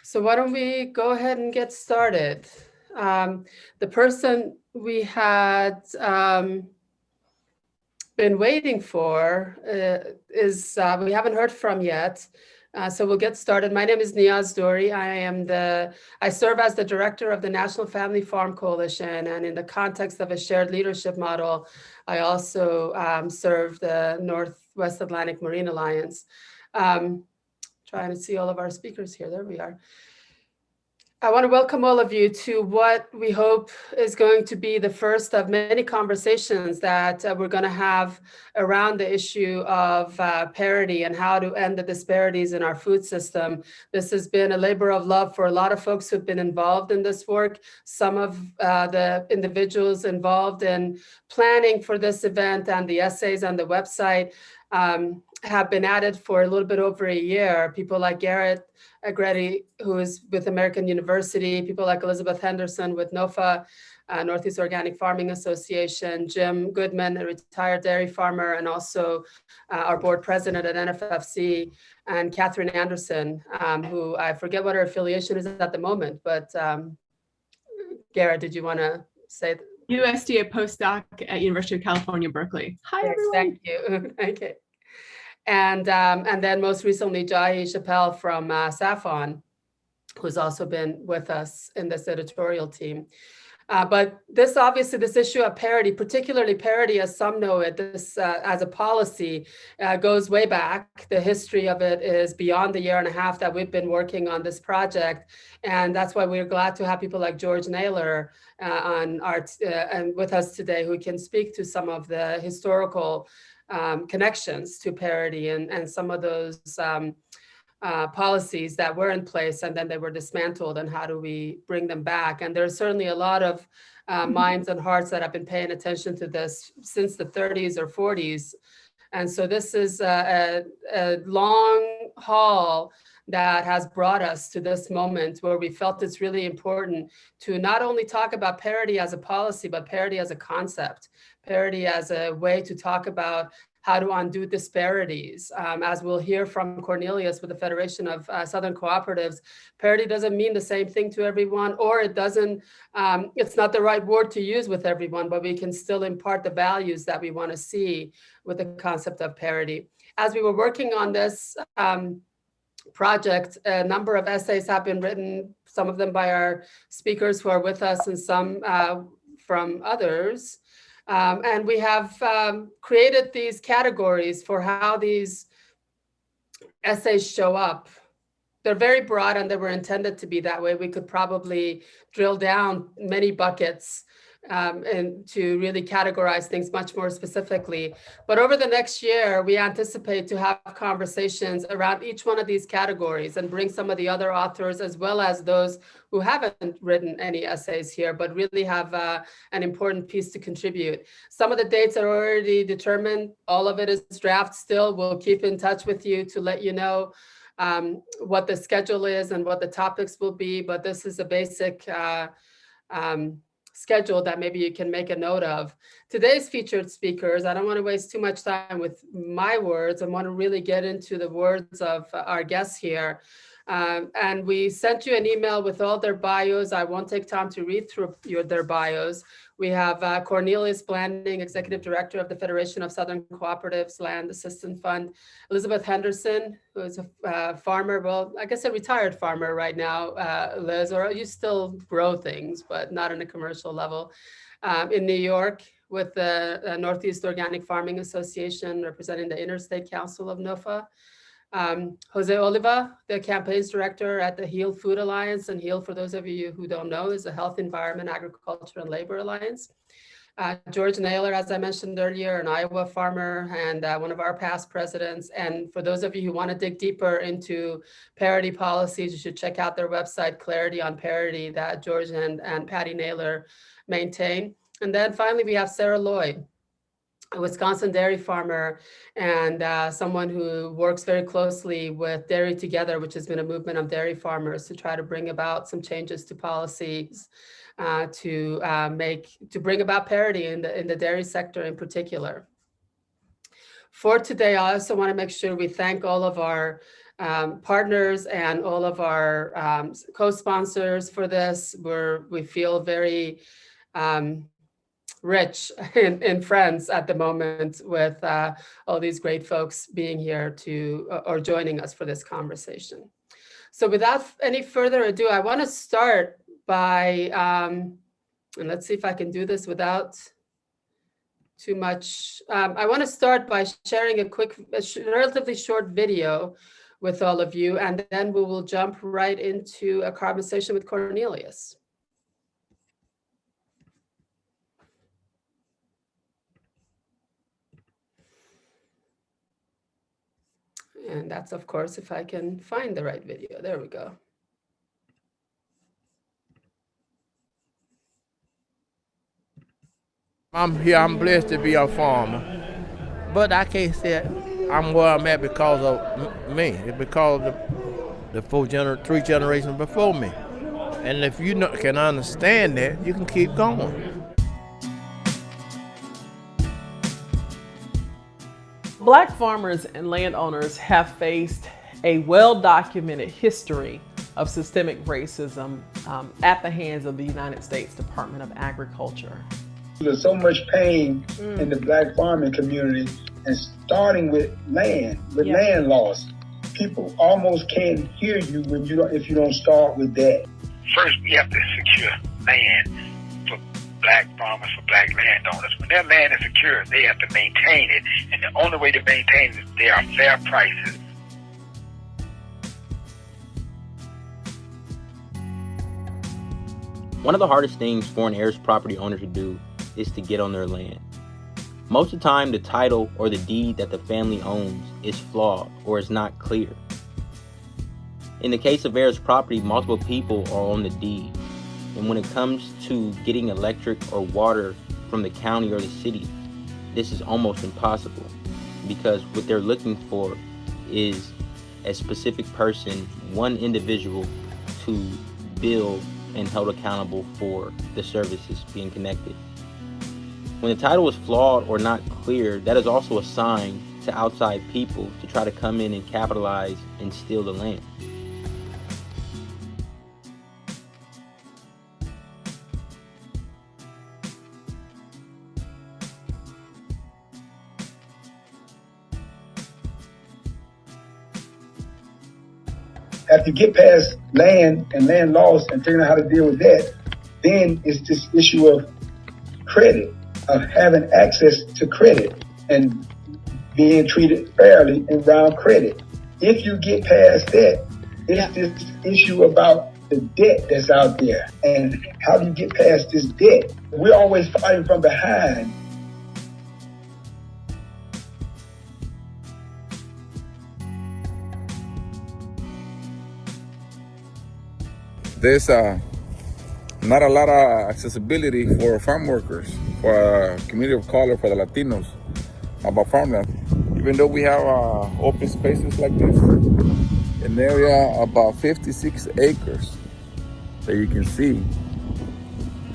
So why don't we go ahead and get started? The person we had been waiting for is we haven't heard from yet. So we'll get started. My name is Niaz Douri. I serve as the director of the National Family Farm Coalition, and in the context of a shared leadership model, I also serve the Northwest Atlantic Marine Alliance. Trying to see all of our speakers here. There we are. I want to welcome all of you to what we hope is going to be the first of many conversations that we're going to have around the issue of parity and how to end the disparities in our food system. This has been a labor of love for a lot of folks who've been involved in this work. Some of the individuals involved in planning for this event and the essays on the website have been at it for a little bit over a year. People like Garrett Agretti, who is with American University, people like Elizabeth Henderson with NOFA, Northeast Organic Farming Association, Jim Goodman, a retired dairy farmer, and also our board president at NFFC, and Catherine Anderson, who I forget what her affiliation is at the moment, but Garrett, did you want to say? USDA postdoc at University of California, Berkeley. Hi, everyone. Thank you. Okay. And then most recently, Jahi Chappelle from Safon, who's also been with us in this editorial team. But this issue of parity, particularly parity as some know it, this as a policy goes way back. The history of it is beyond the year and a half that we've been working on this project. And that's why we're glad to have people like George Naylor and with us today who can speak to some of the historical connections to parity and some of those policies that were in place and then they were dismantled, and how do we bring them back? And there's certainly a lot of minds and hearts that have been paying attention to this since the 30s or 40s. And so this is a long haul that has brought us to this moment where we felt it's really important to not only talk about parity as a policy, but parity as a concept, parity as a way to talk about how to undo disparities. As we'll hear from Cornelius with the Federation of Southern Cooperatives, parity doesn't mean the same thing to everyone, or it doesn't, it's not the right word to use with everyone, but we can still impart the values that we want to see with the concept of parity. As we were working on this project, a number of essays have been written, some of them by our speakers who are with us and some from others. And we have created these categories for how these essays show up. They're very broad and they were intended to be that way. We could probably drill down many buckets and to really categorize things much more specifically. But over the next year, we anticipate to have conversations around each one of these categories and bring some of the other authors, as well as those who haven't written any essays here, but really have an important piece to contribute. Some of the dates are already determined. All of it is draft still. We'll keep in touch with you to let you know what the schedule is and what the topics will be. But this is a basic schedule that maybe you can make a note of. Today's featured speakers, I don't want to waste too much time with my words. I want to really get into the words of our guests here. And we sent you an email with all their bios. I won't take time to read through their bios. We have Cornelius Blanding, Executive Director of the Federation of Southern Cooperatives Land Assistance Fund. Elizabeth Henderson, who is a farmer, well, I guess a retired farmer right now, Liz, or you still grow things, but not on a commercial level, in New York with the Northeast Organic Farming Association, representing the Interstate Council of NOFA. Jose Oliva, the campaigns director at the HEAL Food Alliance, and HEAL, for those of you who don't know, is the Health, Environment, Agriculture, and Labor Alliance. George Naylor, as I mentioned earlier, an Iowa farmer and one of our past presidents. And for those of you who want to dig deeper into parity policies, you should check out their website, Clarity on Parity, that George and Patty Naylor maintain. And then finally, we have Sarah Lloyd, a Wisconsin dairy farmer and someone who works very closely with Dairy Together, which has been a movement of dairy farmers to try to bring about some changes to policies to bring about parity in the dairy sector in particular. For today, I also want to make sure we thank all of our partners and all of our co-sponsors for this. We feel very rich in friends at the moment with all these great folks being here or joining us for this conversation. So without any further ado, I want to start by, and let's see if I can do this without too much. I want to start by sharing a relatively short video with all of you, and then we will jump right into a conversation with Cornelius. And that's, of course, if I can find the right video. There we go. I'm blessed to be a farmer, but I can't say I'm where I'm at because of me. It's because of the three generations before me. And if you can understand that, you can keep going. Black farmers and landowners have faced a well-documented history of systemic racism at the hands of the United States Department of Agriculture. There's so much pain in the Black farming community, and starting with land loss. People almost can't hear you if you don't start with that. First, we have to secure land for Black farmers, for Black landowners. When their land is secure, they have to maintain it, and the only way to maintain it is there are fair prices. One of the hardest things foreign heirs property owners do is to get on their land. Most of the time, the title or the deed that the family owns is flawed or is not clear. In the case of heirs property, multiple people are on the deed. And when it comes to getting electric or water from the county or the city, this is almost impossible, because what they're looking for is a specific person, one individual, to bill and held accountable for the services being connected. When the title is flawed or not clear, that is also a sign to outside people to try to come in and capitalize and steal the land. After you get past land and land loss and figuring out how to deal with that, then it's this issue of credit, of having access to credit and being treated fairly around credit. If you get past that, it's this issue about the debt that's out there. And how do you get past this debt? We're always fighting from behind. There's not a lot of accessibility for farm workers, for a community of color, for the Latinos about farmland. Even though we have open spaces like this, an area about 56 acres that you can see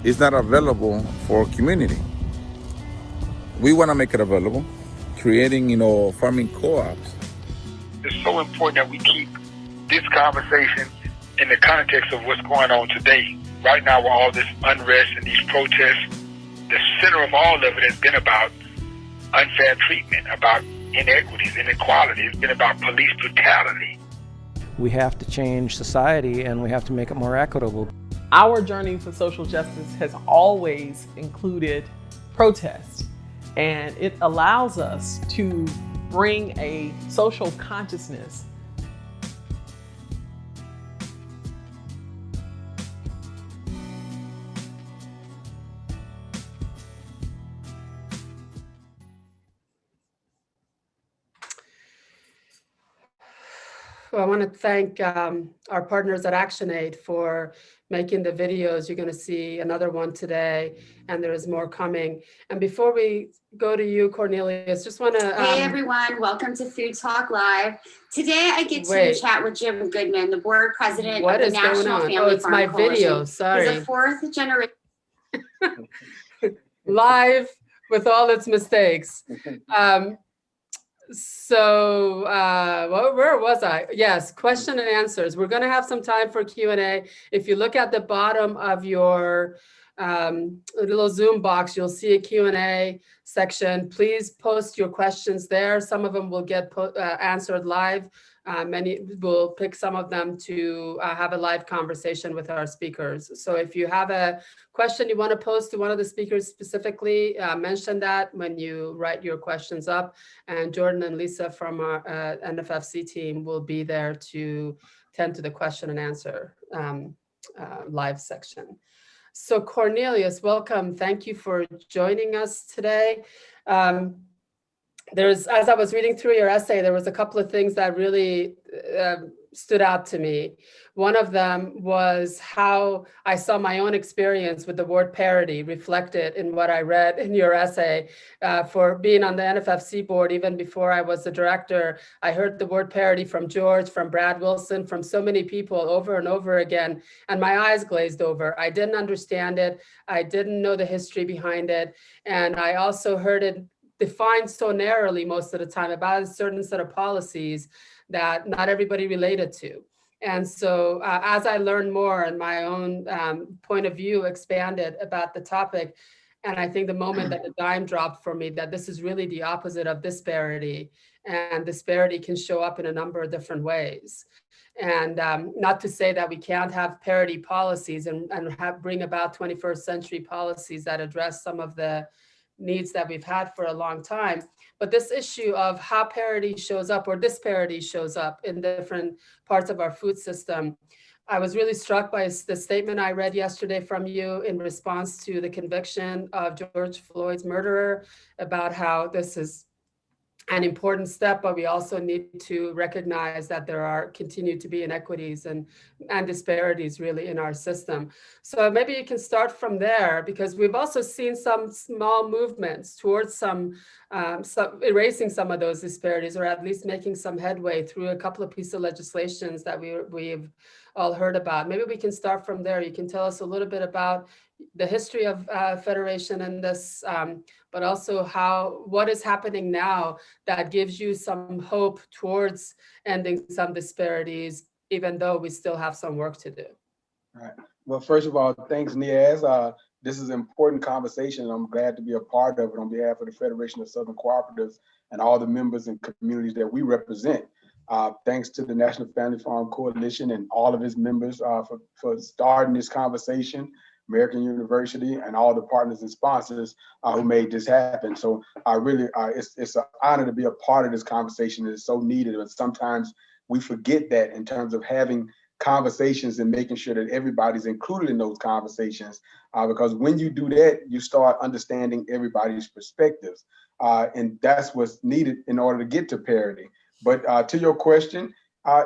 is not available for community. We want to make it available, creating, farming co-ops. It's so important that we keep this conversation in the context of what's going on today. Right now, with all this unrest and these protests, the center of all of it has been about unfair treatment, about inequities, inequality. It's been about police brutality. We have to change society, and we have to make it more equitable. Our journey for social justice has always included protest, and it allows us to bring a social consciousness. Well, I want to thank our partners at ActionAid for making the videos. You're going to see another one today, and there is more coming. And before we go to you, Cornelius, just want to... Hey, everyone. Welcome to Food Talk Live. Today, I get to chat with Jim Goodman, the board president of the National Family Farm Coalition. It's my video. Sorry. He's a fourth generation... Live with all its mistakes. So where was I? Yes, question and answers. We're going to have some time for Q&A. If you look at the bottom of your little Zoom box, you'll see a Q&A section. Please post your questions there. Some of them will get answered live. Many will pick some of them to have a live conversation with our speakers. So if you have a question you want to post to one of the speakers specifically, mention that when you write your questions up, and Jordan and Lisa from our NFFC team will be there to tend to the question and answer live section. So Cornelius, welcome. Thank you for joining us today. As I was reading through your essay, there was a couple of things that really stood out to me. One of them was how I saw my own experience with the word parity reflected in what I read in your essay. For being on the NFFC board, even before I was the director, I heard the word parity from George, from Brad Wilson, from so many people over and over again, and my eyes glazed over. I didn't understand it. I didn't know the history behind it. And I also heard it defined so narrowly most of the time about a certain set of policies that not everybody related to. And so as I learned more and my own point of view expanded about the topic, and I think the moment that the dime dropped for me that this is really the opposite of disparity, and disparity can show up in a number of different ways. And not to say that we can't have parity policies and bring about 21st century policies that address some of the needs that we've had for a long time. But this issue of how parity shows up or disparity shows up in different parts of our food system, I was really struck by the statement I read yesterday from you in response to the conviction of George Floyd's murderer about how this is an important step, but we also need to recognize that there continue to be inequities and disparities really in our system. So maybe you can start from there, because we've also seen some small movements towards some erasing some of those disparities, or at least making some headway through a couple of pieces of legislations that we've all heard about. Maybe we can start from there. You can tell us a little bit about the history of federation and this, but also what is happening now that gives you some hope towards ending some disparities, even though we still have some work to do. All right. Well, first of all, thanks, Niaz. This is an important conversation. I'm glad to be a part of it on behalf of the Federation of Southern Cooperatives and all the members and communities that we represent. Thanks to the National Family Farm Coalition and all of its members for starting this conversation, American University, and all the partners and sponsors who made this happen. So I really, it's an honor to be a part of this conversation. It's so needed, but sometimes we forget that in terms of having conversations and making sure that everybody's included in those conversations. Because when you do that, you start understanding everybody's perspectives. And that's what's needed in order to get to parity. But to your question,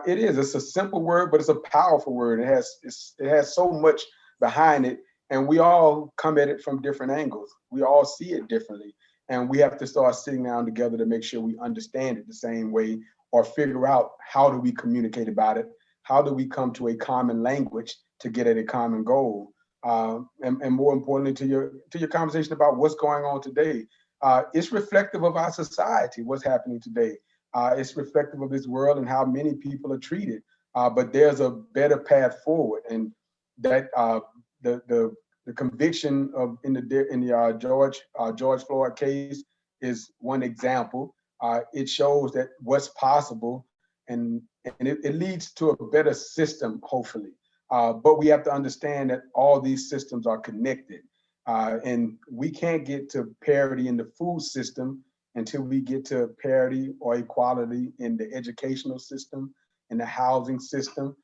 it's a simple word, but it's a powerful word. It has so much behind it, and we all come at it from different angles. We all see it differently, and we have to start sitting down together to make sure we understand it the same way, or figure out how do we communicate about it. How do we come to a common language to get at a common goal? And more importantly, to your conversation about what's going on today, it's reflective of our society, what's happening today. It's reflective of this world and how many people are treated. But there's a better path forward, and that the conviction in the George Floyd case is one example. It shows that what's possible, and it leads to a better system, hopefully. But we have to understand that all these systems are connected. And we can't get to parity in the food system until we get to parity or equality in the educational system, in the housing system,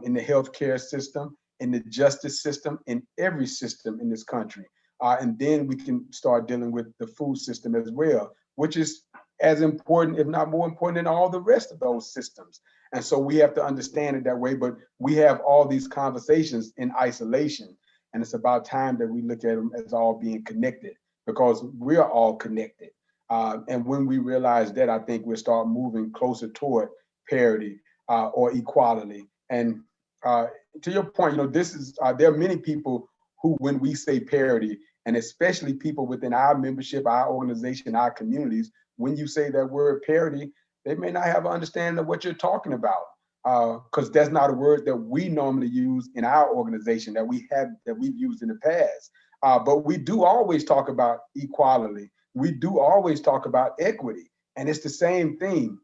in the healthcare system, in the justice system, in every system in this country. And then we can start dealing with the food system as well, which is as important, if not more important, than all the rest of those systems. And so we have to understand it that way, but we have all these conversations in isolation. And it's about time that we look at them as all being connected, because we're all connected. And when we realize that, I think we'll start moving closer toward parity or equality. And to your point, there are many people who, when we say parity, and especially people within our membership, our organization, our communities, when you say that word parity, they may not have an understanding of what you're talking about, because that's not a word that we normally use in our organization that we've used in the past. But we do always talk about equality. We do always talk about equity, and it's the same thing.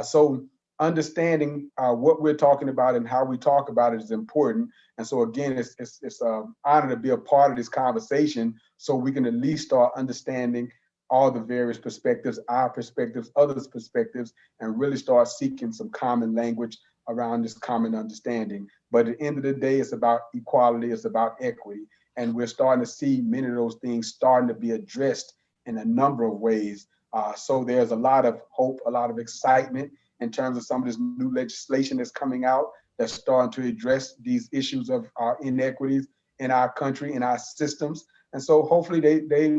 So understanding what we're talking about and how we talk about it is important. And so again, it's an honor to be a part of this conversation, so we can at least start understanding all the various perspectives, our perspectives, others' perspectives, and really start seeking some common language around this common understanding. But at the end of the day, it's about equality, it's about equity. And we're starting to see many of those things starting to be addressed in a number of ways. So there's a lot of hope, a lot of excitement in terms of some of this new legislation that's coming out that's starting to address these issues of inequities in our country, in our systems. And so hopefully they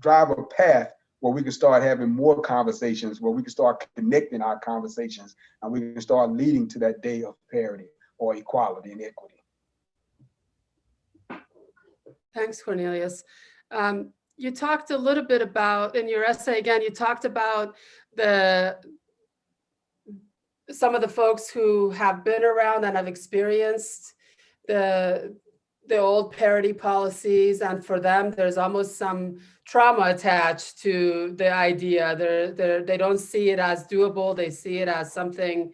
drive a path where we can start having more conversations, where we can start connecting our conversations, and we can start leading to that day of parity or equality and equity. Thanks, Cornelius. You talked a little bit about, in your essay again, you talked about some of the folks who have been around and have experienced the old parity policies, and for them, there's almost some trauma attached to the idea. They don't see it as doable. They see it as something,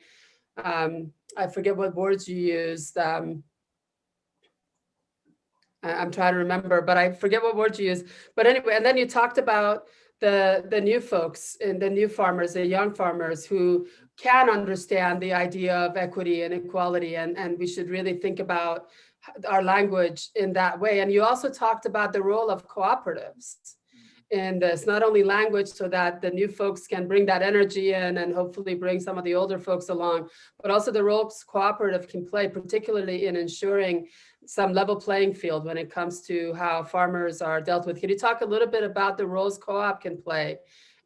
I forget what words you used. I'm trying to remember, but I forget what word you used. But anyway, and then you talked about the new folks and the new farmers, the young farmers who can understand the idea of equity and equality, and we should really think about our language in that way. And you also talked about the role of cooperatives in this, not only language so that the new folks can bring that energy in and hopefully bring some of the older folks along, but also the roles cooperative can play, particularly in ensuring some level playing field when it comes to how farmers are dealt with. Can you talk a little bit about the roles co-op can play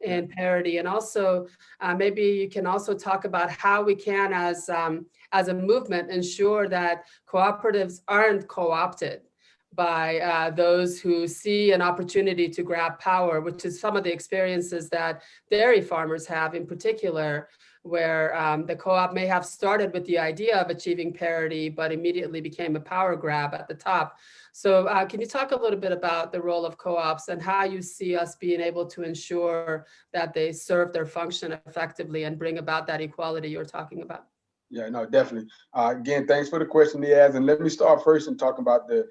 in parity? And also maybe you can also talk about how we can, as a movement, ensure that cooperatives aren't co-opted by those who see an opportunity to grab power, which is some of the experiences that dairy farmers have in particular, where the co-op may have started with the idea of achieving parity, but immediately became a power grab at the top. So can you talk a little bit about the role of co-ops and how you see us being able to ensure that they serve their function effectively and bring about that equality you're talking about? Yeah, no, definitely. Again, thanks for the question, Niaz. And let me start first in talking about the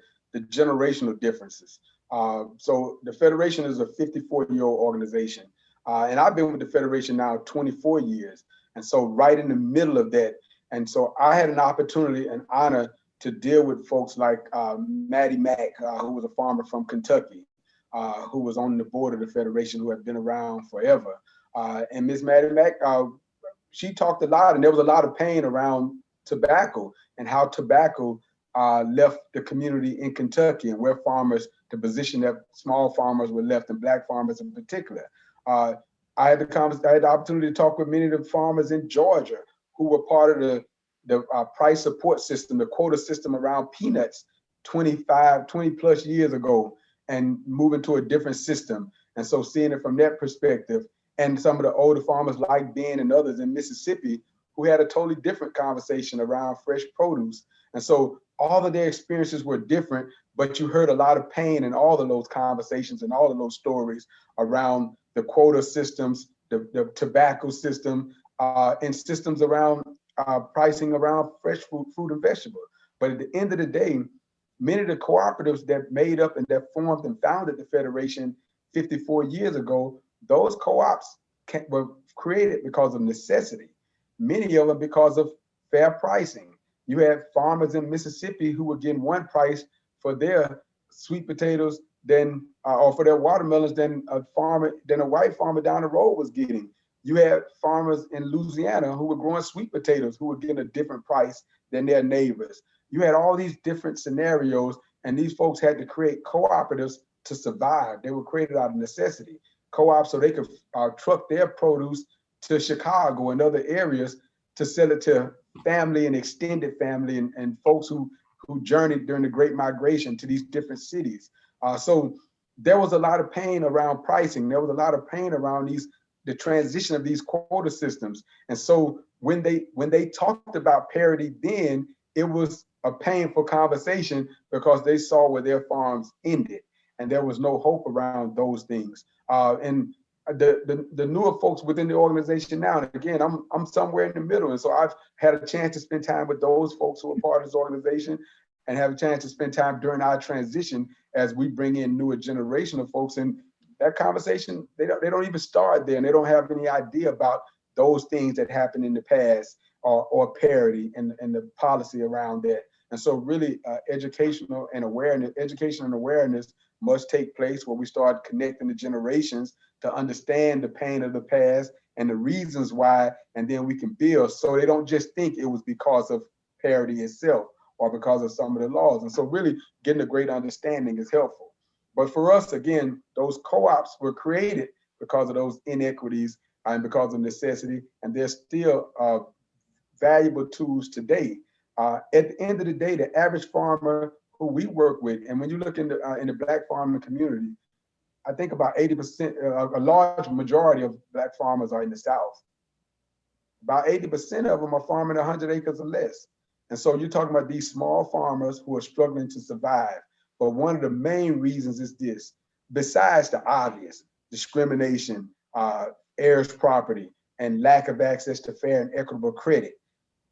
generational differences. So the Federation is a 54-year-old organization. And I've been with the Federation now 24 years. And so right in the middle of that. And so I had an opportunity and honor to deal with folks like Maddie Mack, who was a farmer from Kentucky, who was on the board of the Federation, who had been around forever. And Ms. Maddie Mack, she talked a lot, and there was a lot of pain around tobacco and how tobacco left the community in Kentucky, and where farmers, the position that small farmers were left, and Black farmers in particular. I had the opportunity to talk with many of the farmers in Georgia who were part of the price support system, the quota system around peanuts 20 plus years ago, and moving to a different system. And so seeing it from that perspective, and some of the older farmers like Ben and others in Mississippi who had a totally different conversation around fresh produce. And so all of their experiences were different, but you heard a lot of pain in all of those conversations and all of those stories around the quota systems, the tobacco system, and systems around pricing around fresh fruit and vegetable. But at the end of the day, many of the cooperatives that made up and that formed and founded the Federation 54 years ago, those co-ops were created because of necessity. Many of them because of fair pricing. You had farmers in Mississippi who were getting one price for their sweet potatoes or for their watermelons than a white farmer down the road was getting. You had farmers in Louisiana who were growing sweet potatoes who were getting a different price than their neighbors. You had all these different scenarios, and these folks had to create cooperatives to survive. They were created out of necessity. Co-ops so they could truck their produce to Chicago and other areas to sell it to family and extended family and folks who journeyed during the Great Migration to these different cities. So there was a lot of pain around pricing. There was a lot of pain around the transition of these quota systems. And so when they talked about parity then, it was a painful conversation because they saw where their farms ended and there was no hope around those things. And the newer folks within the organization now, and again, I'm somewhere in the middle. And so I've had a chance to spend time with those folks who are part of this organization and have a chance to spend time during our transition as we bring in newer generation of folks. And that conversation, they don't even start there, and they don't have any idea about those things that happened in the past or parity and the policy around that. And so really education and awareness must take place where we start connecting the generations to understand the pain of the past and the reasons why, and then we can build so they don't just think it was because of parity itself or because of some of the laws. And so really getting a great understanding is helpful. But for us, again, those co-ops were created because of those inequities and because of necessity, and they're still valuable tools today. At the end of the day, the average farmer who we work with, and when you look in the Black farming community, I think about 80%, a large majority of Black farmers are in the South. About 80% of them are farming 100 acres or less. And so you're talking about these small farmers who are struggling to survive. But one of the main reasons is this: besides the obvious discrimination, heirs property, and lack of access to fair and equitable credit.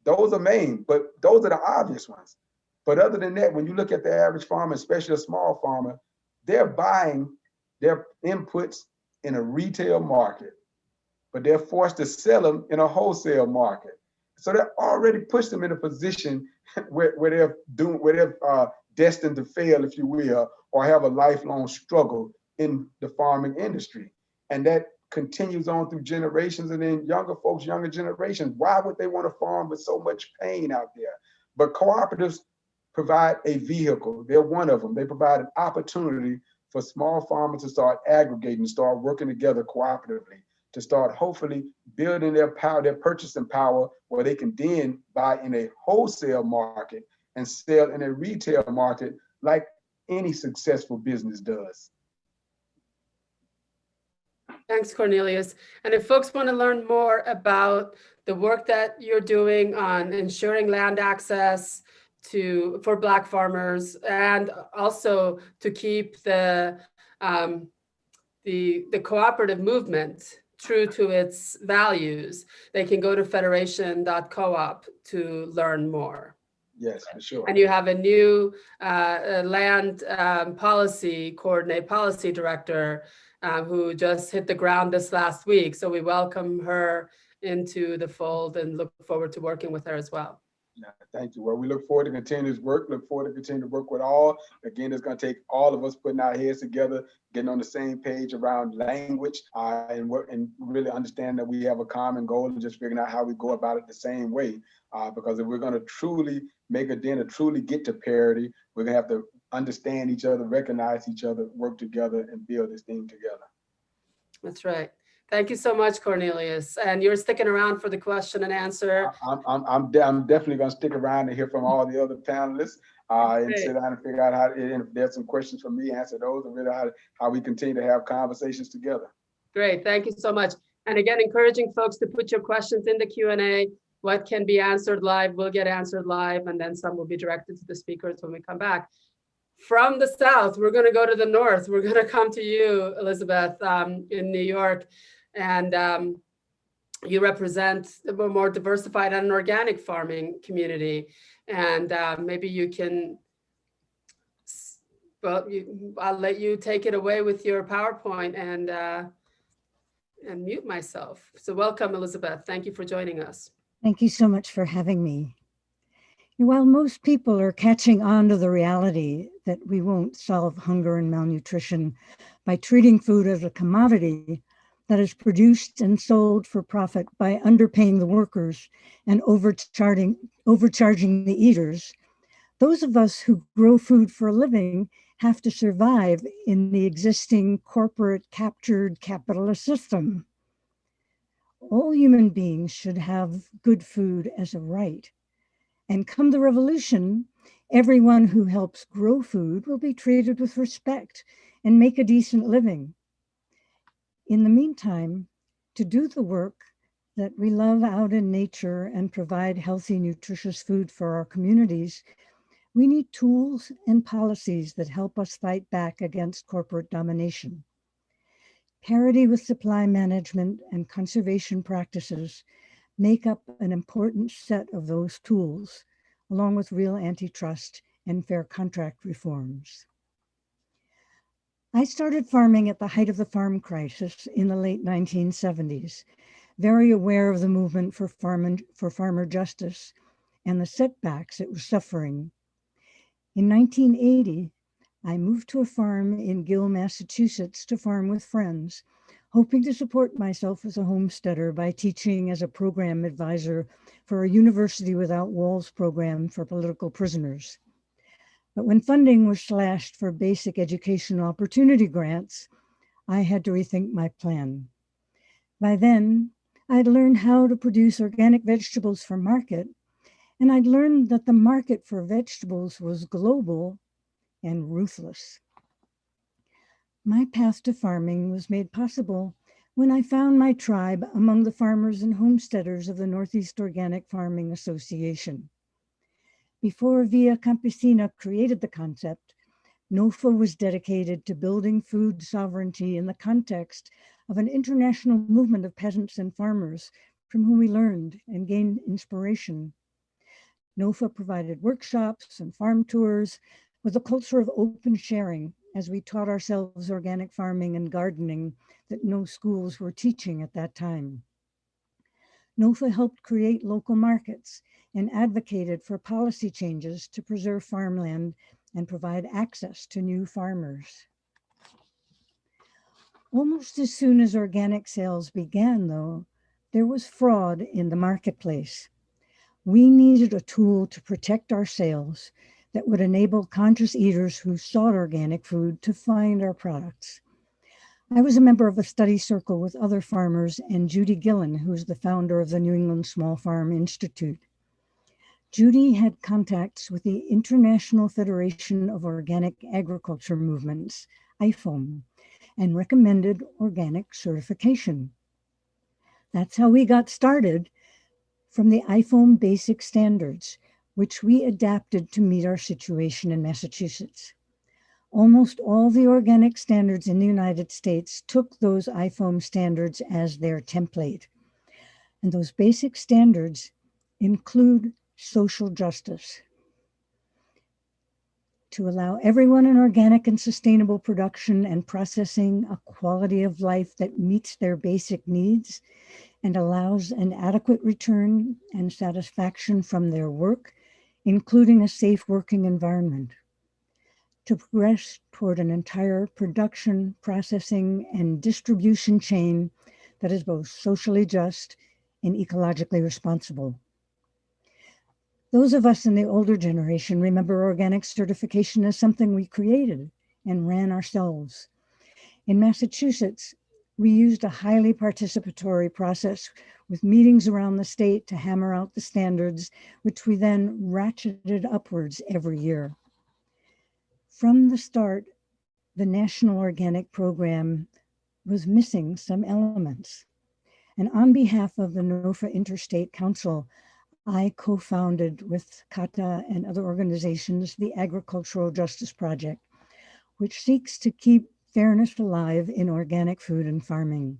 Those are main, but those are the obvious ones. But other than that, when you look at the average farmer, especially a small farmer, they're buying their inputs in a retail market, but they're forced to sell them in a wholesale market. So that already puts them in a position where they're destined to fail, if you will, or have a lifelong struggle in the farming industry. And that continues on through generations, and then younger folks, younger generations, why would they want to farm with so much pain out there? But cooperatives provide a vehicle. They're one of them. They provide an opportunity for small farmers to start aggregating, start working together cooperatively, to start hopefully building their power, their purchasing power, where they can then buy in a wholesale market and sell in a retail market like any successful business does. Thanks, Cornelius. And if folks want to learn more about the work that you're doing on ensuring land access for Black farmers, and also to keep the cooperative movement true to its values, they can go to federation.coop to learn more. Yes, for sure. And you have a new land policy director who just hit the ground this last week. So we welcome her into the fold and look forward to working with her as well. Yeah, thank you. Well, we look forward to continue this work, look forward to continue to work with all. Again, it's going to take all of us putting our heads together, getting on the same page around language, and really understand that we have a common goal and just figuring out how we go about it the same way. Because if we're going to truly make a dent or truly get to parity, we're going to have to understand each other, recognize each other, work together, and build this thing together. That's right. Thank you so much, Cornelius. And you're sticking around for the question and answer. I'm definitely going to stick around and hear from all the other panelists and sit down and figure out how, and if there's some questions from me, answer those, and really how we continue to have conversations together. Great. Thank you so much. And again, encouraging folks to put your questions in the Q&A. What can be answered live will get answered live, and then some will be directed to the speakers when we come back. From the South, we're going to go to the North. We're going to come to you, Elizabeth, in New York. And you represent a more diversified and organic farming community. And maybe you can, well, I'll let you take it away with your PowerPoint and mute myself. So welcome, Elizabeth. Thank you for joining us. Thank you so much for having me. While most people are catching on to the reality that we won't solve hunger and malnutrition by treating food as a commodity that is produced and sold for profit by underpaying the workers and overcharging the eaters, those of us who grow food for a living have to survive in the existing corporate captured capitalist system. All human beings should have good food as a right. And come the revolution, Everyone who helps grow food will be treated with respect and make a decent living. In the meantime, to do the work that we love out in nature and provide healthy, nutritious food for our communities, we need tools and policies that help us fight back against corporate domination. Parity with supply management and conservation practices make up an important set of those tools, along with real antitrust and fair contract reforms. I started farming at the height of the farm crisis in the late 1970s, very aware of the movement for farmer justice and the setbacks it was suffering. In 1980, I moved to a farm in Gill, Massachusetts to farm with friends, hoping to support myself as a homesteader by teaching as a program advisor for a University Without Walls program for political prisoners. But when funding was slashed for basic educational opportunity grants, I had to rethink my plan. By then, I'd learned how to produce organic vegetables for market, and I'd learned that the market for vegetables was global and ruthless. My path to farming was made possible when I found my tribe among the farmers and homesteaders of the Northeast Organic Farming Association. Before Via Campesina created the concept, NOFA was dedicated to building food sovereignty in the context of an international movement of peasants and farmers from whom we learned and gained inspiration. NOFA provided workshops and farm tours with a culture of open sharing as we taught ourselves organic farming and gardening that no schools were teaching at that time. NOFA helped create local markets and advocated for policy changes to preserve farmland and provide access to new farmers. Almost as soon as organic sales began, though, there was fraud in the marketplace. We needed a tool to protect our sales that would enable conscious eaters who sought organic food to find our products. I was a member of a study circle with other farmers and Judy Gillen, who is the founder of the New England Small Farm Institute. Judy had contacts with the International Federation of Organic Agriculture Movements, IFOM, and recommended organic certification. That's how we got started, from the IFOM basic standards, which we adapted to meet our situation in Massachusetts. Almost all the organic standards in the United States took those IFOM standards as their template. And those basic standards include social justice. To allow everyone in organic and sustainable production and processing a quality of life that meets their basic needs and allows an adequate return and satisfaction from their work, including a safe working environment. To progress toward an entire production, processing, and distribution chain that is both socially just and ecologically responsible. Those of us in the older generation remember organic certification as something we created and ran ourselves. In Massachusetts, we used a highly participatory process with meetings around the state to hammer out the standards, which we then ratcheted upwards every year. From the start, the National Organic Program was missing some elements. And on behalf of the NOFA Interstate Council, I co-founded with CATA and other organizations the Agricultural Justice Project, which seeks to keep fairness alive in organic food and farming.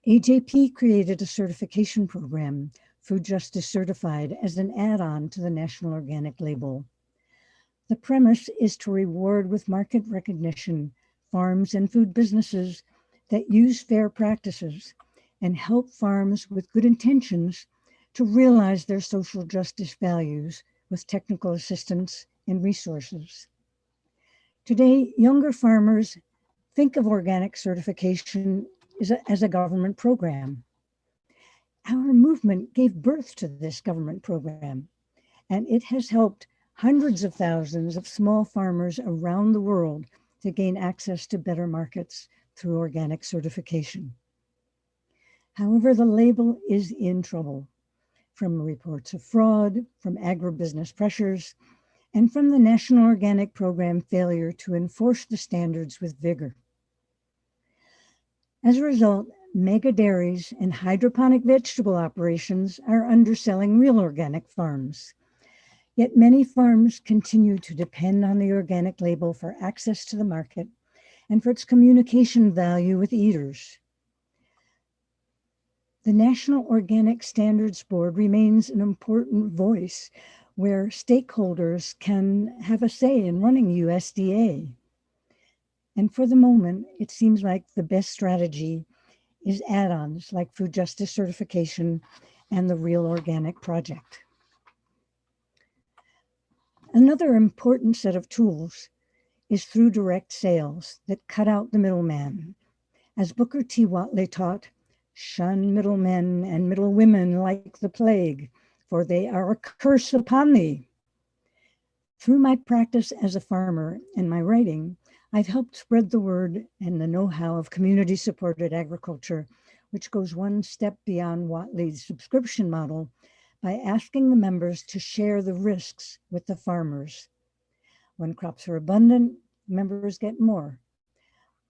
AJP created a certification program, Food Justice Certified, as an add-on to the National Organic Label. The premise is to reward with market recognition farms and food businesses that use fair practices and help farms with good intentions to realize their social justice values with technical assistance and resources. Today, younger farmers think of organic certification as a government program. Our movement gave birth to this government program, and it has helped hundreds of thousands of small farmers around the world to gain access to better markets through organic certification. However, the label is in trouble from reports of fraud, from agribusiness pressures, and from the National Organic Program failure to enforce the standards with vigor. As a result, mega dairies and hydroponic vegetable operations are underselling real organic farms. Yet many farms continue to depend on the organic label for access to the market and for its communication value with eaters. The National Organic Standards Board remains an important voice where stakeholders can have a say in running USDA. And for the moment, it seems like the best strategy is add-ons like food justice certification and the Real Organic Project. Another important set of tools is through direct sales that cut out the middleman. As Booker T. Whatley taught, shun middlemen and middlewomen like the plague, for they are a curse upon thee. Through my practice as a farmer and my writing, I've helped spread the word and the know-how of community-supported agriculture, which goes one step beyond Whatley's subscription model by asking the members to share the risks with the farmers. When crops are abundant, members get more.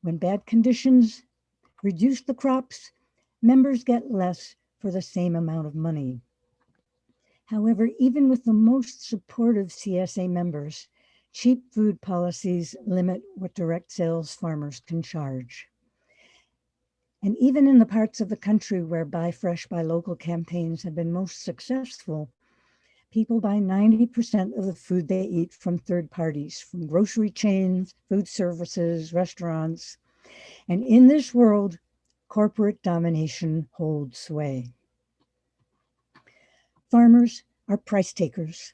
When bad conditions reduce the crops, members get less for the same amount of money. However, even with the most supportive CSA members, cheap food policies limit what direct sales farmers can charge. And even in the parts of the country where Buy Fresh, Buy Local campaigns have been most successful, people buy 90% of the food they eat from third parties, from grocery chains, food services, restaurants. And in this world, corporate domination holds sway. Farmers are price takers.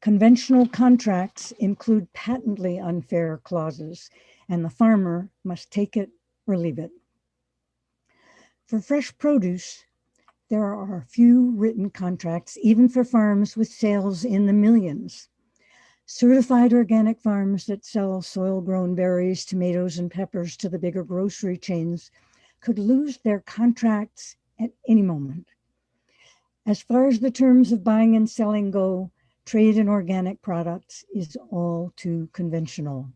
Conventional contracts include patently unfair clauses, and the farmer must take it or leave it. For fresh produce, there are few written contracts, even for farms with sales in the millions. Certified organic farms that sell soil-grown berries, tomatoes, and peppers to the bigger grocery chains could lose their contracts at any moment. As far as the terms of buying and selling go, trade in organic products is all too conventional.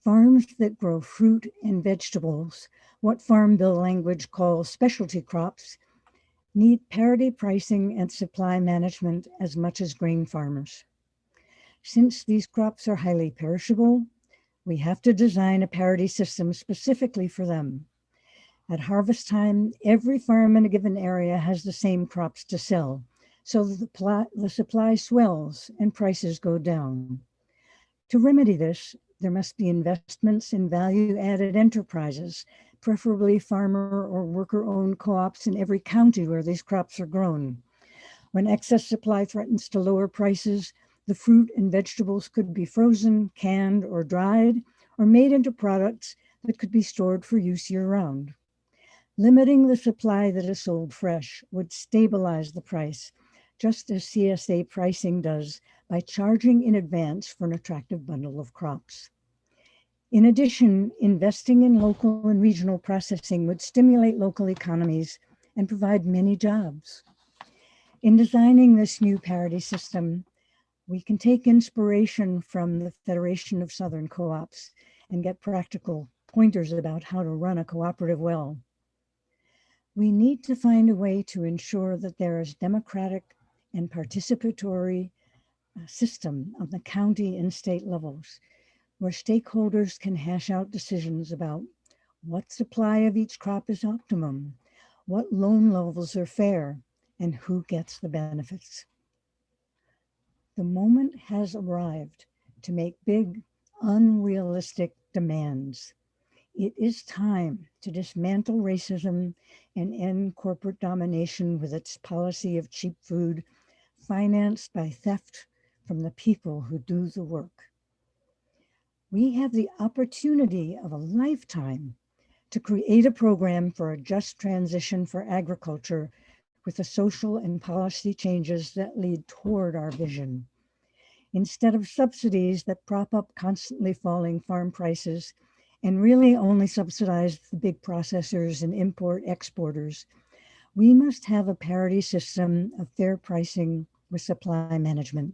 Farms that grow fruit and vegetables, what Farm Bill language calls specialty crops, need parity pricing and supply management as much as grain farmers. Since these crops are highly perishable, we have to design a parity system specifically for them. At harvest time, every farm in a given area has the same crops to sell, so the supply swells and prices go down. To remedy this, there must be investments in value-added enterprises, preferably farmer or worker-owned co-ops in every county where these crops are grown. When excess supply threatens to lower prices, the fruit and vegetables could be frozen, canned, or dried, or made into products that could be stored for use year-round. Limiting the supply that is sold fresh would stabilize the price, just as CSA pricing does by charging in advance for an attractive bundle of crops. In addition, investing in local and regional processing would stimulate local economies and provide many jobs. In designing this new parity system, we can take inspiration from the Federation of Southern Co-ops and get practical pointers about how to run a cooperative well. We need to find a way to ensure that there is democratic and participatory system on the county and state levels, where stakeholders can hash out decisions about what supply of each crop is optimum, what loan levels are fair, and who gets the benefits. The moment has arrived to make big, unrealistic demands. It is time to dismantle racism and end corporate domination with its policy of cheap food financed by theft from the people who do the work. We have the opportunity of a lifetime to create a program for a just transition for agriculture with the social and policy changes that lead toward our vision. Instead of subsidies that prop up constantly falling farm prices and really only subsidize the big processors and import exporters, we must have a parity system of fair pricing with supply management,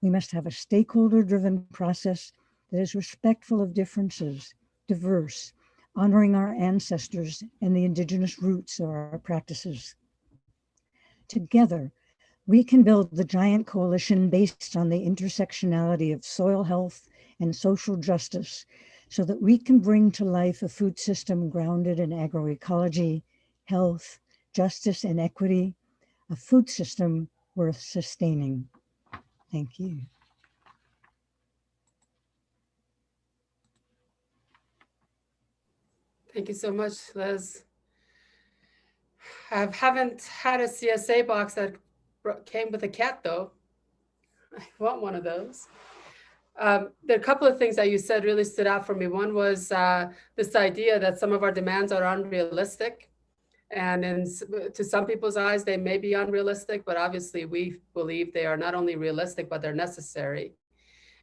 We must have a stakeholder-driven process that is respectful of differences, diverse, honoring our ancestors and the indigenous roots of our practices. Together, we can build the giant coalition based on the intersectionality of soil health and social justice so that we can bring to life a food system grounded in agroecology, health, justice, and equity, a food system worth sustaining. Thank you. Thank you so much, Liz. I haven't had a CSA box that came with a cat, though. I want one of those. There are a couple of things that you said really stood out for me. One was this idea that some of our demands are unrealistic. And to some people's eyes, they may be unrealistic, but obviously we believe they are not only realistic, but they're necessary.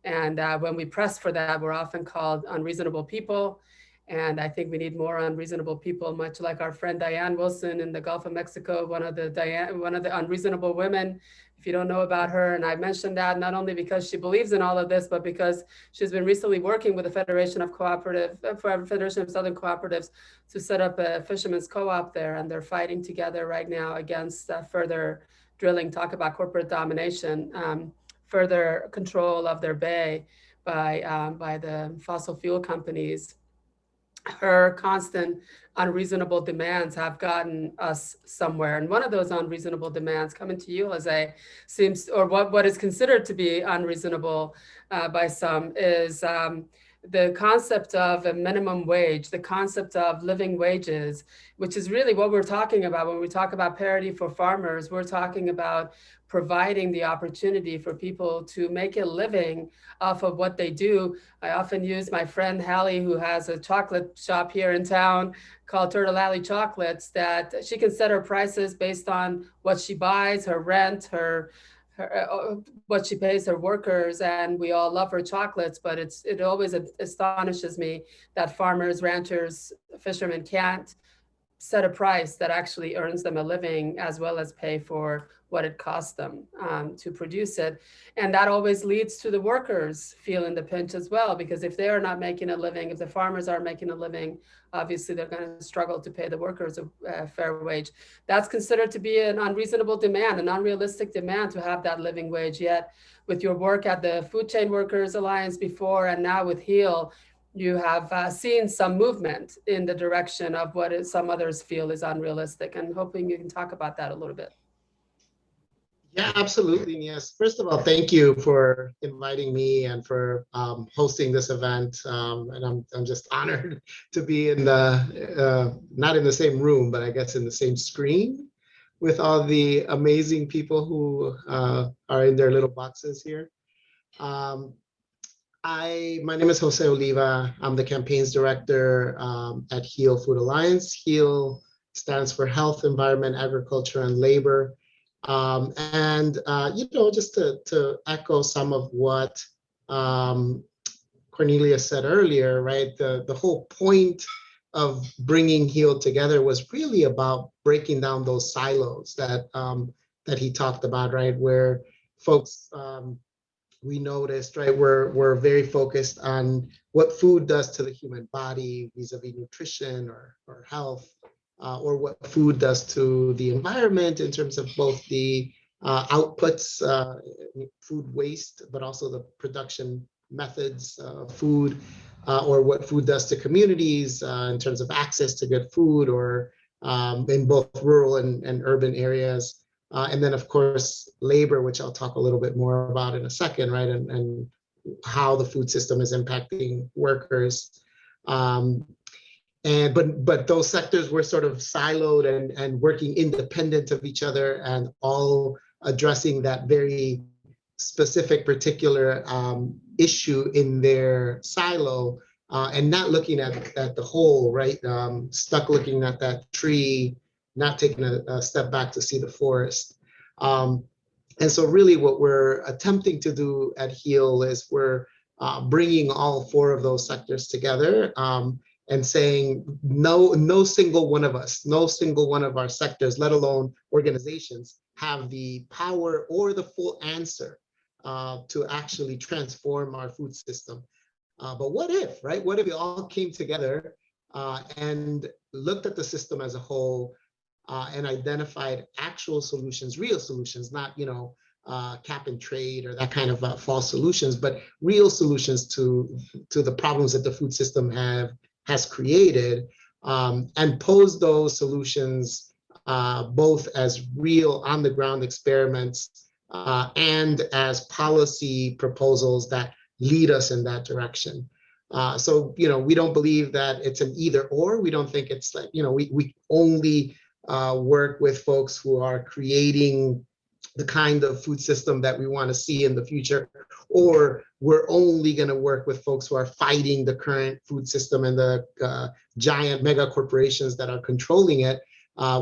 And when we press for that, we're often called unreasonable people. And I think we need more unreasonable people, much like our friend Diane Wilson in the Gulf of Mexico, one of the unreasonable women. If you don't know about her, and I mentioned that not only because she believes in all of this, but because she's been recently working with the Federation of Southern Cooperatives to set up a fishermen's co-op there, and they're fighting together right now against further drilling. Talk about corporate domination, further control of their bay by the fossil fuel companies. Her constant unreasonable demands have gotten us somewhere. And one of those unreasonable demands, coming to you, Jose, seems, or what is considered to be unreasonable by some, is the concept of a minimum wage, the concept of living wages, which is really what we're talking about when we talk about parity for farmers. We're talking about providing the opportunity for people to make a living off of what they do. I often use my friend Hallie, who has a chocolate shop here in town called Turtle Alley Chocolates, that she can set her prices based on what she buys, her rent, what she pays her workers, and we all love her chocolates, but it always astonishes me that farmers, ranchers, fishermen can't set a price that actually earns them a living as well as pay for what it costs them to produce it. And that always leads to the workers feeling the pinch as well, because if they are not making a living, if the farmers aren't making a living, obviously they're going to struggle to pay the workers a fair wage. That's considered to be an unreasonable demand, an unrealistic demand to have that living wage. Yet with your work at the Food Chain Workers Alliance before and now with HEAL, you have seen some movement in the direction of what some others feel is unrealistic, and hoping you can talk about that a little bit. Yeah, absolutely. Yes. First of all, thank you for inviting me and for hosting this event. And I'm just honored to be in the, not in the same room, but I guess in the same screen with all the amazing people who are in their little boxes here. My name is Jose Oliva. I'm the campaigns director at HEAL Food Alliance. HEAL stands for Health, Environment, Agriculture, and Labor. Just to echo some of what Cornelius said earlier, right? The whole point of bringing HEAL together was really about breaking down those silos that he talked about, right? Where folks, we noticed, right, we're very focused on what food does to the human body vis-a-vis nutrition or health. Or what food does to the environment in terms of both the outputs, food waste, but also the production methods of food, or what food does to communities in terms of access to good food, or in both rural and urban areas. And then, of course, labor, which I'll talk a little bit more about in a second, right? And how the food system is impacting workers. But those sectors were sort of siloed and working independent of each other, and all addressing that very specific particular issue in their silo, and not looking at the whole, right? Stuck looking at that tree, not taking a step back to see the forest. And so really what we're attempting to do at HEAL is we're bringing all four of those sectors together, and saying no single one of us, no single one of our sectors, let alone organizations, have the power or the full answer to actually transform our food system. But what if, right? What if we all came together and looked at the system as a whole and identified actual solutions, real solutions, not, cap and trade or that kind of false solutions, but real solutions to the problems that the food system has created, and pose those solutions both as real on the ground experiments and as policy proposals that lead us in that direction. So, we don't believe that it's an either or. We don't think it's like, we only work with folks who are creating the kind of food system that we want to see in the future, or we're only going to work with folks who are fighting the current food system and the giant mega corporations that are controlling it.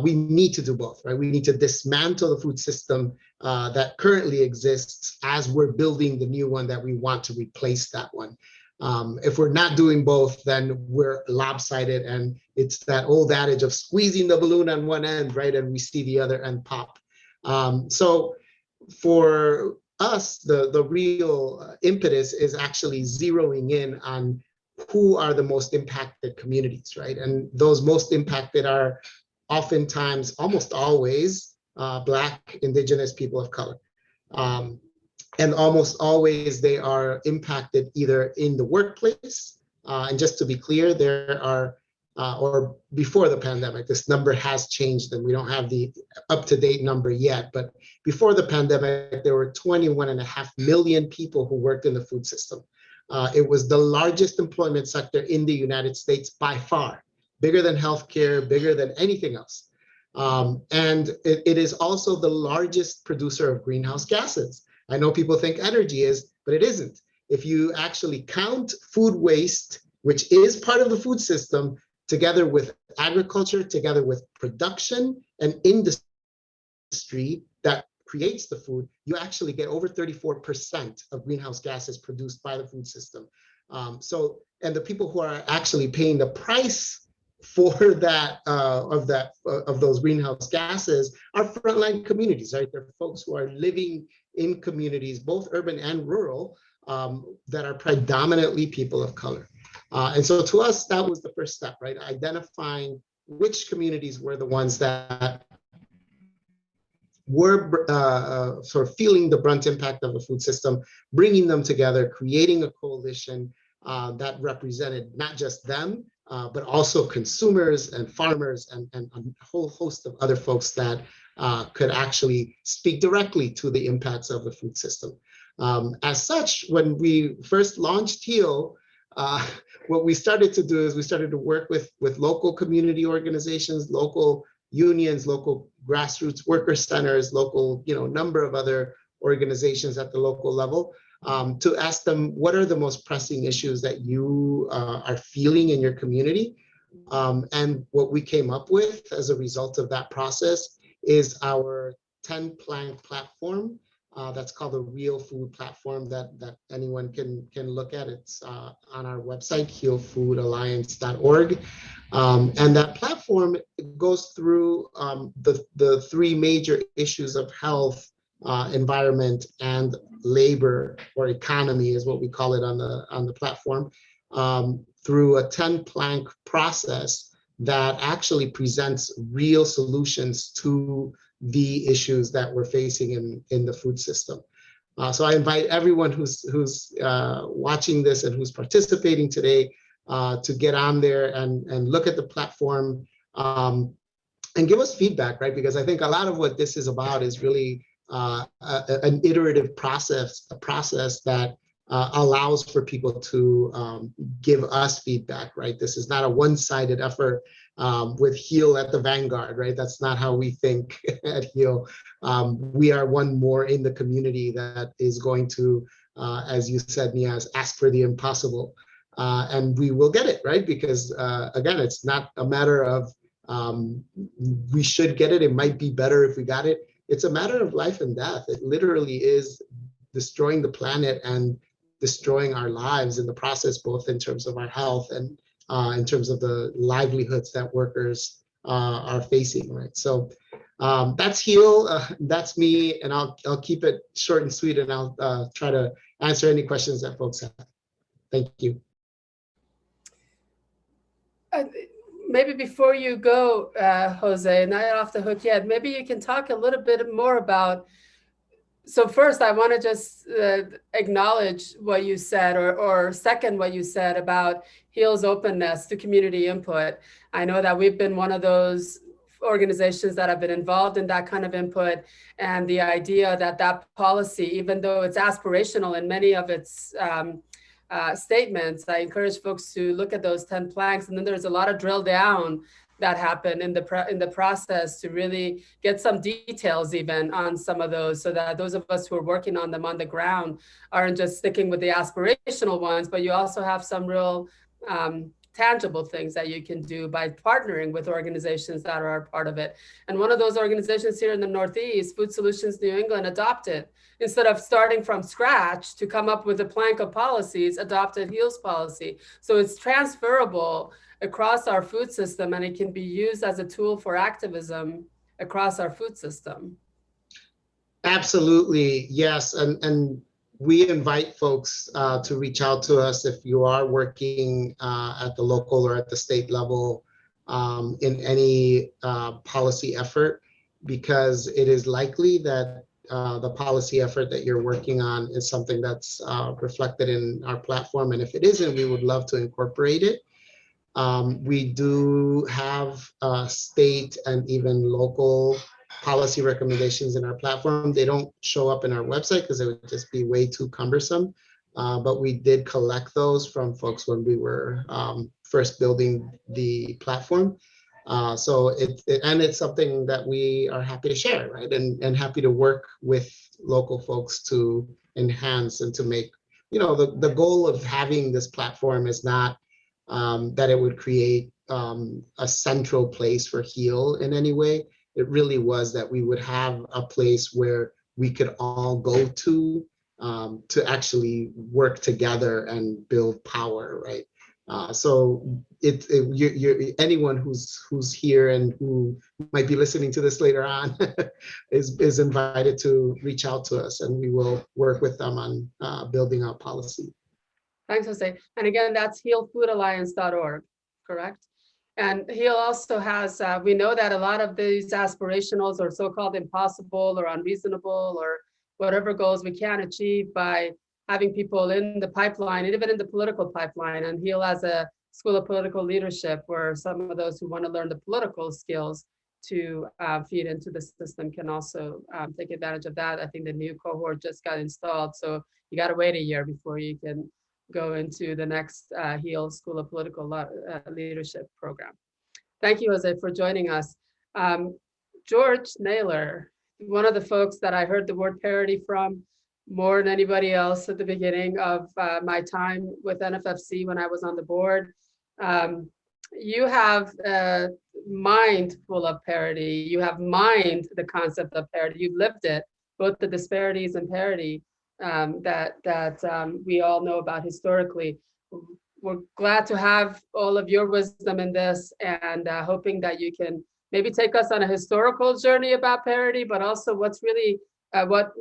We need to do both, right? We need to dismantle the food system that currently exists as we're building the new one that we want to replace that one. If we're not doing both, then we're lopsided, and it's that old adage of squeezing the balloon on one end, right? And we see the other end pop. So for us, the real impetus is actually zeroing in on who are the most impacted communities, right? And those most impacted are oftentimes, almost always, Black, Indigenous, people of color. And almost always they are impacted either in the workplace, and just to be clear, there are, or before the pandemic, this number has changed and we don't have the up-to-date number yet, but before the pandemic, there were 21.5 million people who worked in the food system. It was the largest employment sector in the United States by far, bigger than healthcare, bigger than anything else. And it is also the largest producer of greenhouse gases. I know people think energy is, but it isn't. If you actually count food waste, which is part of the food system, together with agriculture, together with production and industry that creates the food, you actually get over 34% of greenhouse gases produced by the food system. And the people who are actually paying the price for that, of those greenhouse gases are frontline communities, right? They're folks who are living in communities, both urban and rural, that are predominantly people of color. And so to us, that was the first step, right? Identifying which communities were the ones that were sort of feeling the brunt impact of the food system, bringing them together, creating a coalition that represented not just them, but also consumers and farmers and a whole host of other folks that could actually speak directly to the impacts of the food system. As such, when we first launched HEAL, what we started to do is we started to work with local community organizations, local unions, local grassroots worker centers, local, number of other organizations at the local level, to ask them, what are the most pressing issues that you are feeling in your community? And what we came up with as a result of that process is our 10-plank platform that's called the Real Food Platform that anyone can look at. It's on our website, healfoodalliance.org. And that platform goes through the three major issues of health, environment, and labor, or economy is what we call it on the platform, through a 10-plank process that actually presents real solutions to the issues that we're facing in the food system. So I invite everyone who's watching this and who's participating today to get on there and look at the platform and give us feedback, right? Because I think a lot of what this is about is really an iterative process, a process that allows for people to give us feedback, right? This is not a one-sided effort with HEAL at the vanguard, right? That's not how we think at HEAL. We are one more in the community that is going to, as you said, Niaz, ask for the impossible. And we will get it, right? Because again, it's not a matter of we should get it. It might be better if we got it. It's a matter of life and death. It literally is destroying the planet and destroying our lives in the process, both in terms of our health and in terms of the livelihoods that workers are facing, right? So That's Heal. That's me, and I'll keep it short and sweet, and I'll try to answer any questions that folks have. Thank you. Maybe before you go, Jose, not off the hook yet, maybe you can talk a little bit more about. So first, I want to just acknowledge what you said, or second what you said about HEAL's openness to community input. I know that we've been one of those organizations that have been involved in that kind of input, and the idea that that policy, even though it's aspirational in many of its statements, I encourage folks to look at those 10 planks, and then there's a lot of drill down that happen in the process to really get some details even on some of those, so that those of us who are working on them on the ground aren't just sticking with the aspirational ones, but you also have some real tangible things that you can do by partnering with organizations that are a part of it. And one of those organizations here in the Northeast, Food Solutions New England, adopted, instead of starting from scratch to come up with a plank of policies, adopted HEAL's policy. So it's transferable across our food system, and it can be used as a tool for activism across our food system. Absolutely, yes. And we invite folks to reach out to us if you are working at the local or at the state level in any policy effort, because it is likely that the policy effort that you're working on is something that's reflected in our platform. And if it isn't, we would love to incorporate it. We do have state and even local policy recommendations in our platform. They don't show up in our website because it would just be way too cumbersome. But we did collect those from folks when we were first building the platform. So it's something that we are happy to share, right? And happy to work with local folks to enhance and to make, the goal of having this platform is not that it would create a central place for HEAL in any way. It really was that we would have a place where we could all go to actually work together and build power, right? So anyone who's here and who might be listening to this later on is invited to reach out to us, and we will work with them on building out policy. Thanks, Jose. And again, that's healfoodalliance.org, correct? And HEAL also has, we know that a lot of these aspirationals are so-called impossible or unreasonable or whatever goals we can achieve by having people in the pipeline, and even in the political pipeline. And HEAL has a School of Political Leadership where some of those who want to learn the political skills to feed into the system can also take advantage of that. I think the new cohort just got installed, so you got to wait a year before you can go into the next HEAL School of Political Leadership program. Thank you, Jose, for joining us. George Naylor, one of the folks that I heard the word parity from more than anybody else at the beginning of my time with NFFC when I was on the board. You have a mind full of parity. You have mined the concept of parity. You've lived it, both the disparities and parity that we all know about historically. We're glad to have all of your wisdom in this, and hoping that you can maybe take us on a historical journey about parity, but also what's really, what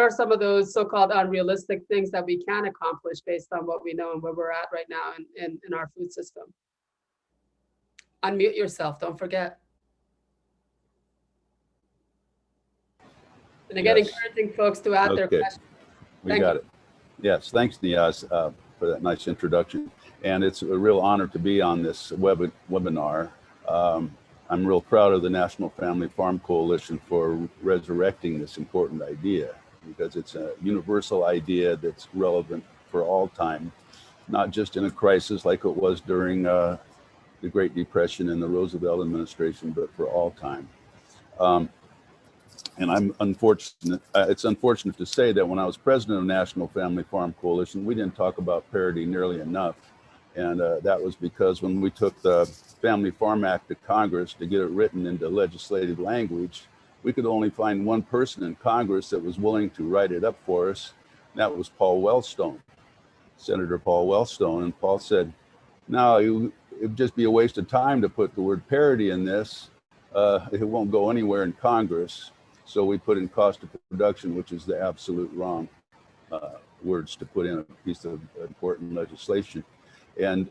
are some of those so-called unrealistic things that we can accomplish based on what we know and where we're at right now in our food system. Unmute yourself, don't forget. And again, encouraging folks to add their questions. We got it. Yes, thanks, Niaz, for that nice introduction. And it's a real honor to be on this webinar. I'm real proud of the National Family Farm Coalition for resurrecting this important idea, because it's a universal idea that's relevant for all time, not just in a crisis like it was during the Great Depression and the Roosevelt administration, but for all time. And I'm unfortunate, it's unfortunate to say that when I was president of National Family Farm Coalition, we didn't talk about parity nearly enough. And that was because when we took the Family Farm Act to Congress to get it written into legislative language, we could only find one person in Congress that was willing to write it up for us. And that was Paul Wellstone, Senator Paul Wellstone. And Paul said, no, it'd just be a waste of time to put the word parity in this. it won't go anywhere in Congress. So we put in cost of production, which is the absolute wrong words to put in a piece of important legislation. And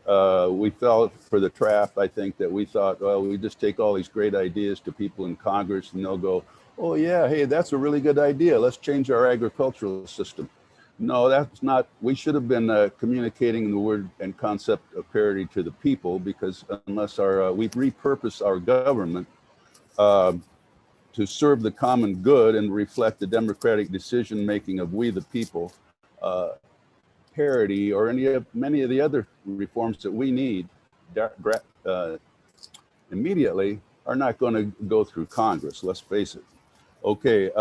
we fell for the trap, I think, that we thought, well, we just take all these great ideas to people in Congress and they'll go, oh yeah, hey, that's a really good idea. Let's change our agricultural system. No, that's not, we should have been communicating the word and concept of parity to the people, because unless we repurpose our government to serve the common good and reflect the democratic decision-making of we the people, parity or many of the other reforms that we need immediately are not going to go through Congress, let's face it. Okay,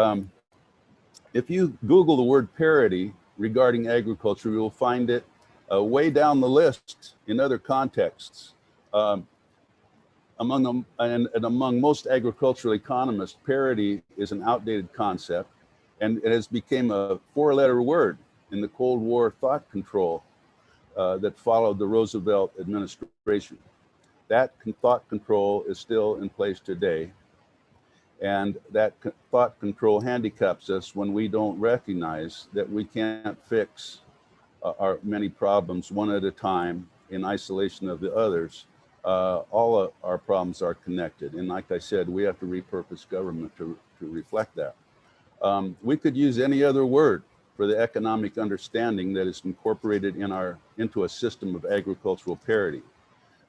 if you Google the word parity regarding agriculture, you'll find it way down the list in other contexts. Among most agricultural economists, parity is an outdated concept, and it has become a four-letter word in the Cold War thought control that followed the Roosevelt administration. That thought control is still in place today. And that thought control handicaps us when we don't recognize that we can't fix our many problems one at a time in isolation of the others. All of our problems are connected. And like I said, we have to repurpose government to reflect that. We could use any other word for the economic understanding that is incorporated into a system of agricultural parity.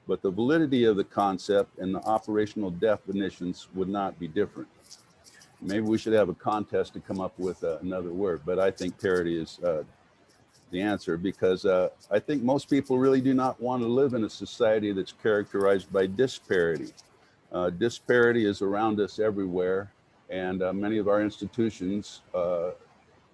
But the validity of the concept and the operational definitions would not be different. Maybe we should have a contest to come up with another word, but I think parity is the answer, because I think most people really do not want to live in a society that's characterized by disparity. Disparity is around us everywhere, and many of our institutions,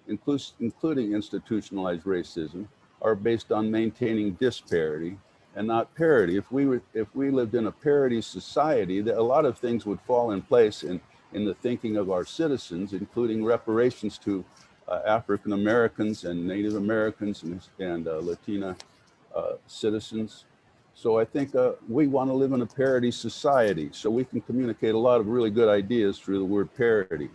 including institutionalized racism, are based on maintaining disparity and not parity. If we lived in a parity society, that a lot of things would fall in place in the thinking of our citizens, including reparations to African Americans and Native Americans and Latina citizens. So I think we want to live in a parity society, so we can communicate a lot of really good ideas through the word parity.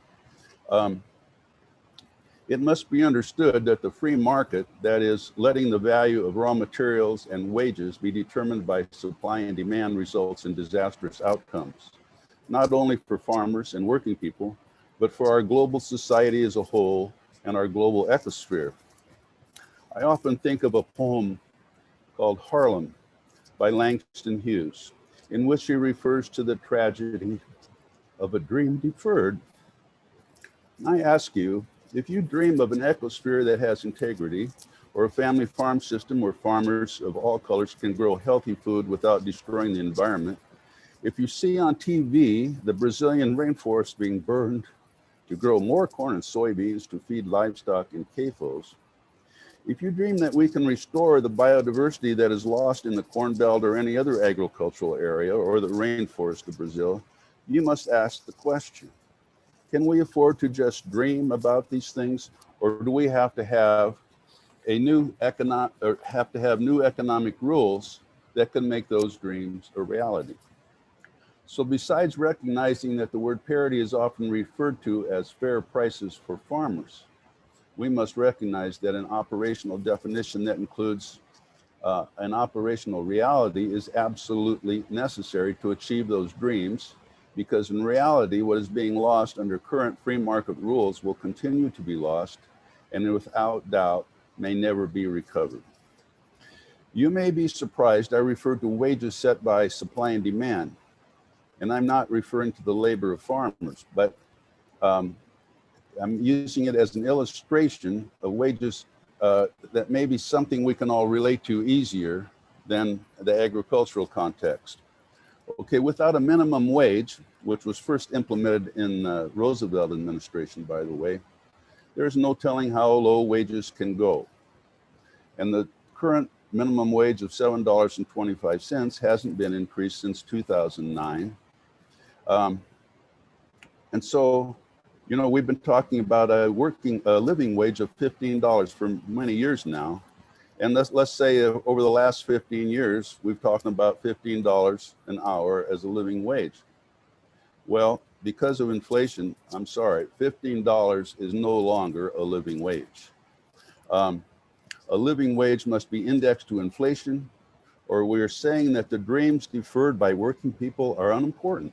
It must be understood that the free market, that is, letting the value of raw materials and wages be determined by supply and demand, results in disastrous outcomes, not only for farmers and working people, but for our global society as a whole and our global ecosphere. I often think of a poem called Harlem by Langston Hughes, in which he refers to the tragedy of a dream deferred. I ask you, if you dream of an ecosphere that has integrity, or a family farm system where farmers of all colors can grow healthy food without destroying the environment, if you see on TV the Brazilian rainforest being burned to grow more corn and soybeans to feed livestock in CAFOs, if you dream that we can restore the biodiversity that is lost in the Corn Belt or any other agricultural area or the rainforest of Brazil, you must ask the question, can we afford to just dream about these things, or do we have to have new economic rules that can make those dreams a reality? So besides recognizing that the word parity is often referred to as fair prices for farmers, we must recognize that an operational definition that includes an operational reality is absolutely necessary to achieve those dreams, because in reality, what is being lost under current free market rules will continue to be lost, and without doubt may never be recovered. You may be surprised I refer to wages set by supply and demand, and I'm not referring to the labor of farmers, but I'm using it as an illustration of wages that may be something we can all relate to easier than the agricultural context. Okay, without a minimum wage, which was first implemented in the Roosevelt administration, by the way, there's no telling how low wages can go. And the current minimum wage of $7.25 hasn't been increased since 2009. And so, you know, we've been talking about a living wage of $15 for many years now. And let's say over the last 15 years, we've talked about $15 an hour as a living wage. Well, because of inflation, I'm sorry, $15 is no longer a living wage. A living wage must be indexed to inflation, or we are saying that the dreams deferred by working people are unimportant.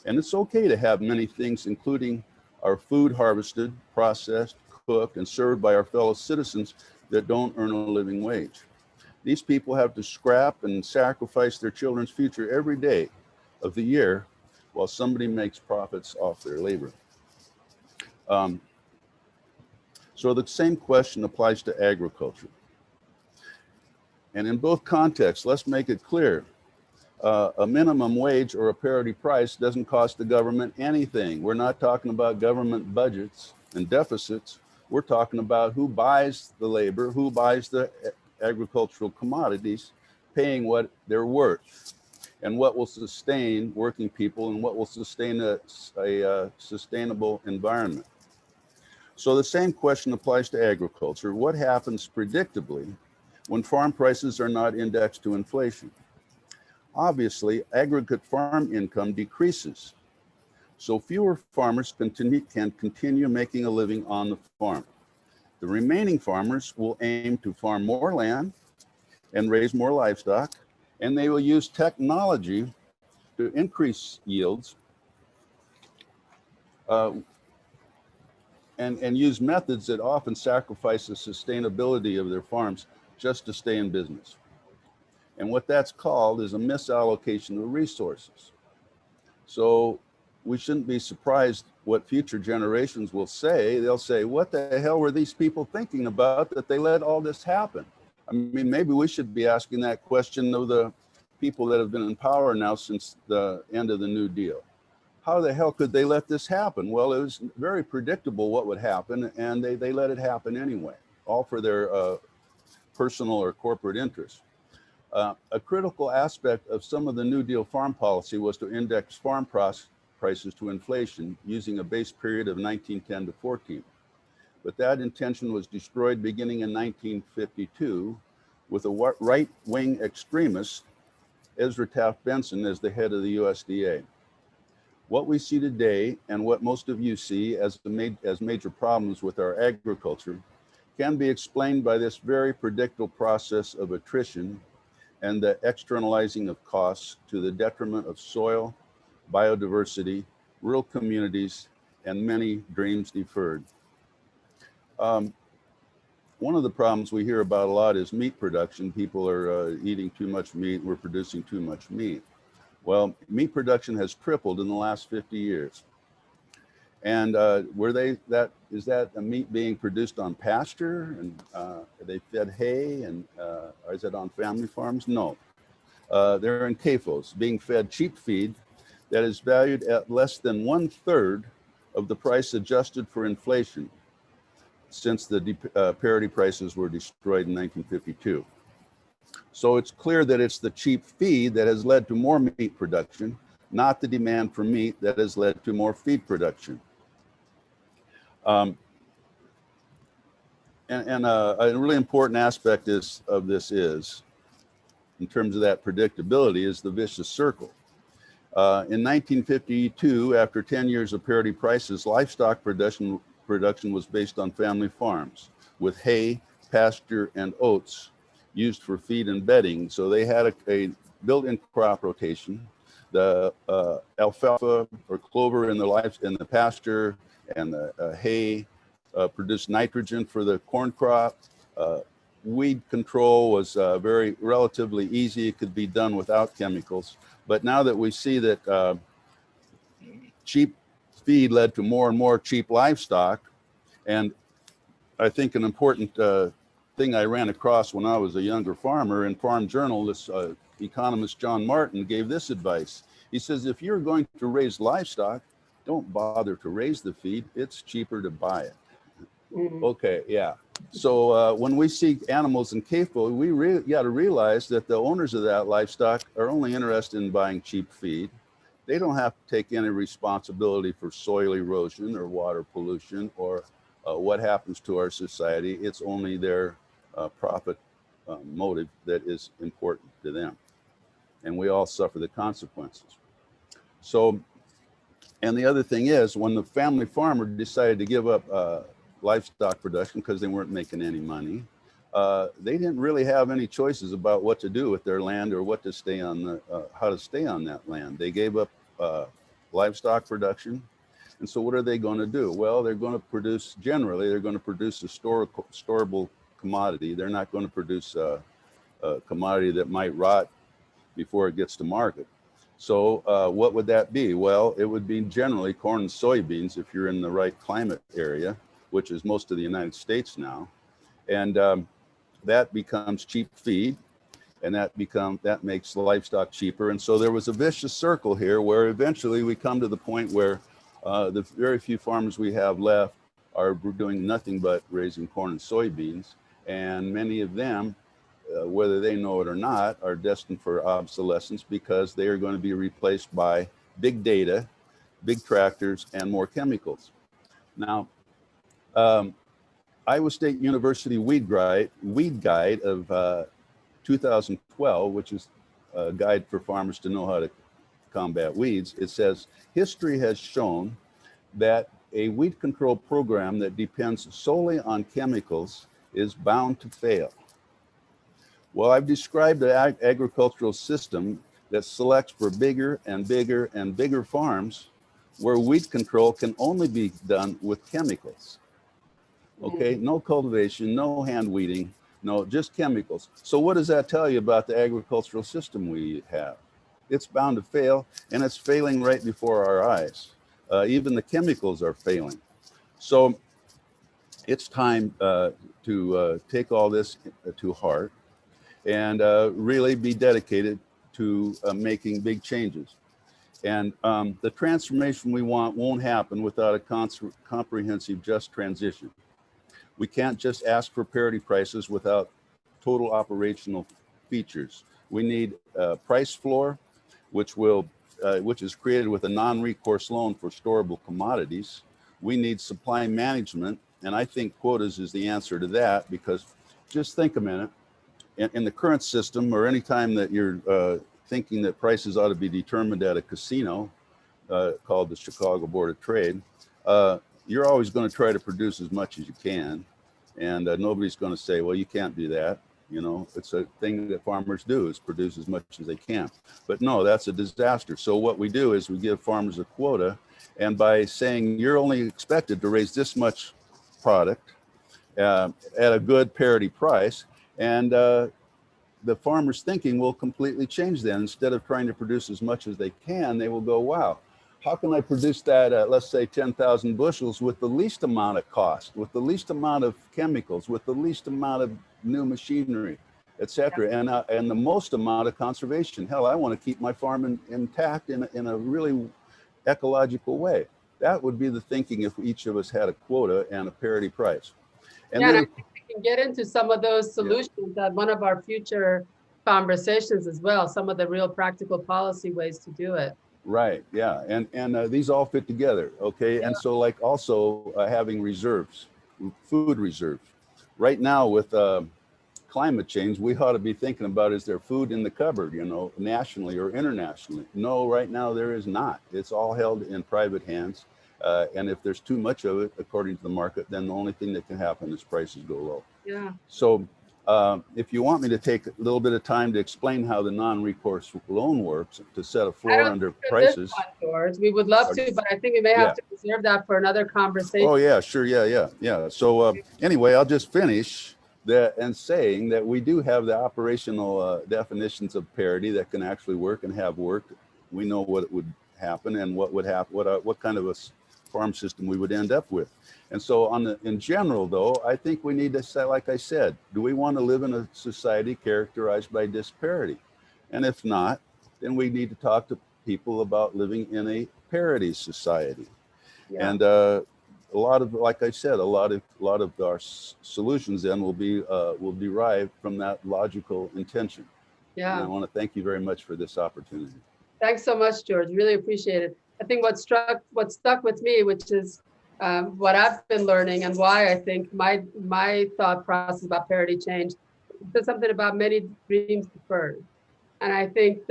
And it's okay to have many things, including our food harvested, processed, cooked, and served by our fellow citizens that don't earn a living wage. These people have to scrap and sacrifice their children's future every day of the year while somebody makes profits off their labor. So the same question applies to agriculture. And in both contexts, let's make it clear. A minimum wage or a parity price doesn't cost the government anything. We're not talking about government budgets and deficits. We're talking about who buys the labor, who buys the agricultural commodities, paying what they're worth, and what will sustain working people and what will sustain a sustainable environment. So the same question applies to agriculture. What happens predictably when farm prices are not indexed to inflation? Obviously, aggregate farm income decreases, so fewer farmers can continue making a living on the farm. The remaining farmers will aim to farm more land and raise more livestock, and they will use technology to increase yields and use methods that often sacrifice the sustainability of their farms just to stay in business. And what that's called is a misallocation of resources. So we shouldn't be surprised what future generations will say. They'll say, what the hell were these people thinking about that they let all this happen? I mean, maybe we should be asking that question of the people that have been in power now since the end of the New Deal. How the hell could they let this happen? Well, it was very predictable what would happen, and they let it happen anyway, all for their personal or corporate interests. A critical aspect of some of the New Deal farm policy was to index farm prices to inflation using a base period of 1910 to 14. But that intention was destroyed beginning in 1952 with a right-wing extremist, Ezra Taft Benson, as the head of the USDA. What we see today and what most of you see as major problems with our agriculture can be explained by this very predictable process of attrition and the externalizing of costs to the detriment of soil, biodiversity, rural communities, and many dreams deferred. One of the problems we hear about a lot is meat production. People are eating too much meat, we're producing too much meat. Well, meat production has tripled in the last 50 years. And is that a meat being produced on pasture, and are they fed hay, and or is it on family farms? No, they're in CAFOs, being fed cheap feed that is valued at less than 1/3 of the price adjusted for inflation since the parity prices were destroyed in 1952. So it's clear that it's the cheap feed that has led to more meat production, not the demand for meat that has led to more feed production. A really important aspect of this is, in terms of that predictability, is the vicious circle. In 1952, after 10 years of parity prices, livestock production was based on family farms with hay, pasture, and oats used for feed and bedding. So they had a built-in crop rotation. The alfalfa or clover in the pasture and the hay produced nitrogen for the corn crop. Weed control was very relatively easy. It could be done without chemicals. But now that we see that cheap feed led to more and more cheap livestock, and I think an important thing I ran across when I was a younger farmer in Farm Journal, this economist John Martin gave this advice. He says, if you're going to raise livestock, don't bother to raise the feed. It's cheaper to buy it. Okay, yeah. So when we see animals in CAFO, we got to realize that the owners of that livestock are only interested in buying cheap feed. They don't have to take any responsibility for soil erosion or water pollution or what happens to our society. It's only their profit motive that is important to them. And we all suffer the consequences. So And the other thing is, when the family farmer decided to give up livestock production because they weren't making any money, they didn't really have any choices about what to do with their land or what to stay on the, how to stay on that land. They gave up livestock production. And so what are they going to do? Well, they're going to produce, generally, they're going to produce a storable commodity. They're not going to produce a commodity that might rot before it gets to market. So what would that be? Well, it would be generally corn and soybeans if you're in the right climate area, which is most of the United States now. And that becomes cheap feed, and that makes livestock cheaper. And so there was a vicious circle here where eventually we come to the point where the very few farmers we have left are doing nothing but raising corn and soybeans. And many of them, whether they know it or not, are destined for obsolescence because they are going to be replaced by big data, big tractors, and more chemicals. Now, Iowa State University Weed Guide of 2012, which is a guide for farmers to know how to combat weeds, it says, history has shown that a weed control program that depends solely on chemicals is bound to fail. Well, I've described the agricultural system that selects for bigger and bigger and bigger farms where weed control can only be done with chemicals. Okay, no cultivation, no hand weeding, no, just chemicals. So what does that tell you about the agricultural system we have? It's bound to fail, and it's failing right before our eyes. Even the chemicals are failing. So it's time to take all this to heart and really be dedicated to making big changes. And the transformation we want won't happen without a comprehensive just transition. We can't just ask for parity prices without total operational features. We need a price floor, which is created with a non-recourse loan for storable commodities. We need supply management, and I think quotas is the answer to that, because just think a minute, in the current system, or any time that you're thinking that prices ought to be determined at a casino called the Chicago Board of Trade, you're always going to try to produce as much as you can. And nobody's going to say, well, you can't do that. You know, it's a thing that farmers do, is produce as much as they can. But no, that's a disaster. So what we do is we give farmers a quota. And by saying you're only expected to raise this much product at a good parity price, and the farmer's thinking will completely change then. Instead of trying to produce as much as they can, they will go, wow, how can I produce that at, let's say, 10,000 bushels with the least amount of cost, with the least amount of chemicals, with the least amount of new machinery, et cetera, and the most amount of conservation. Hell, I want to keep my farm intact in a really ecological way. That would be the thinking if each of us had a quota and a parity price. And yeah, then, and I think we can get into some of those solutions at one of our future conversations as well, some of the real practical policy ways to do it. Right, yeah, and these all fit together, okay? Yeah. And so like also having reserves, food reserves. Right now with climate change, we ought to be thinking about, is there food in the cupboard, you know, nationally or internationally? No, right now there is not. It's all held in private hands. And if there's too much of it, according to the market, then the only thing that can happen is prices go low. Yeah. So if you want me to take a little bit of time to explain how the non-recourse loan works, to set a floor under prices. George, we would love to, but I think we may have to reserve that for another conversation. Oh yeah, sure, yeah. So anyway, I'll just finish that and saying that we do have the operational definitions of parity that can actually work and have worked. We know what would happen and what would happen, what kind of a farm system we would end up with. And so in general, though, I think we need to say, like I said, do we want to live in a society characterized by disparity? And if not, then we need to talk to people about living in a parity society. Yeah. And a lot of, like I said, a lot of our solutions then will derive from that logical intention. Yeah. And I want to thank you very much for this opportunity. Thanks so much, George. Really appreciate it. I think what stuck with me, which is what I've been learning and why I think my thought process about parity changed, said something about many dreams deferred. And I think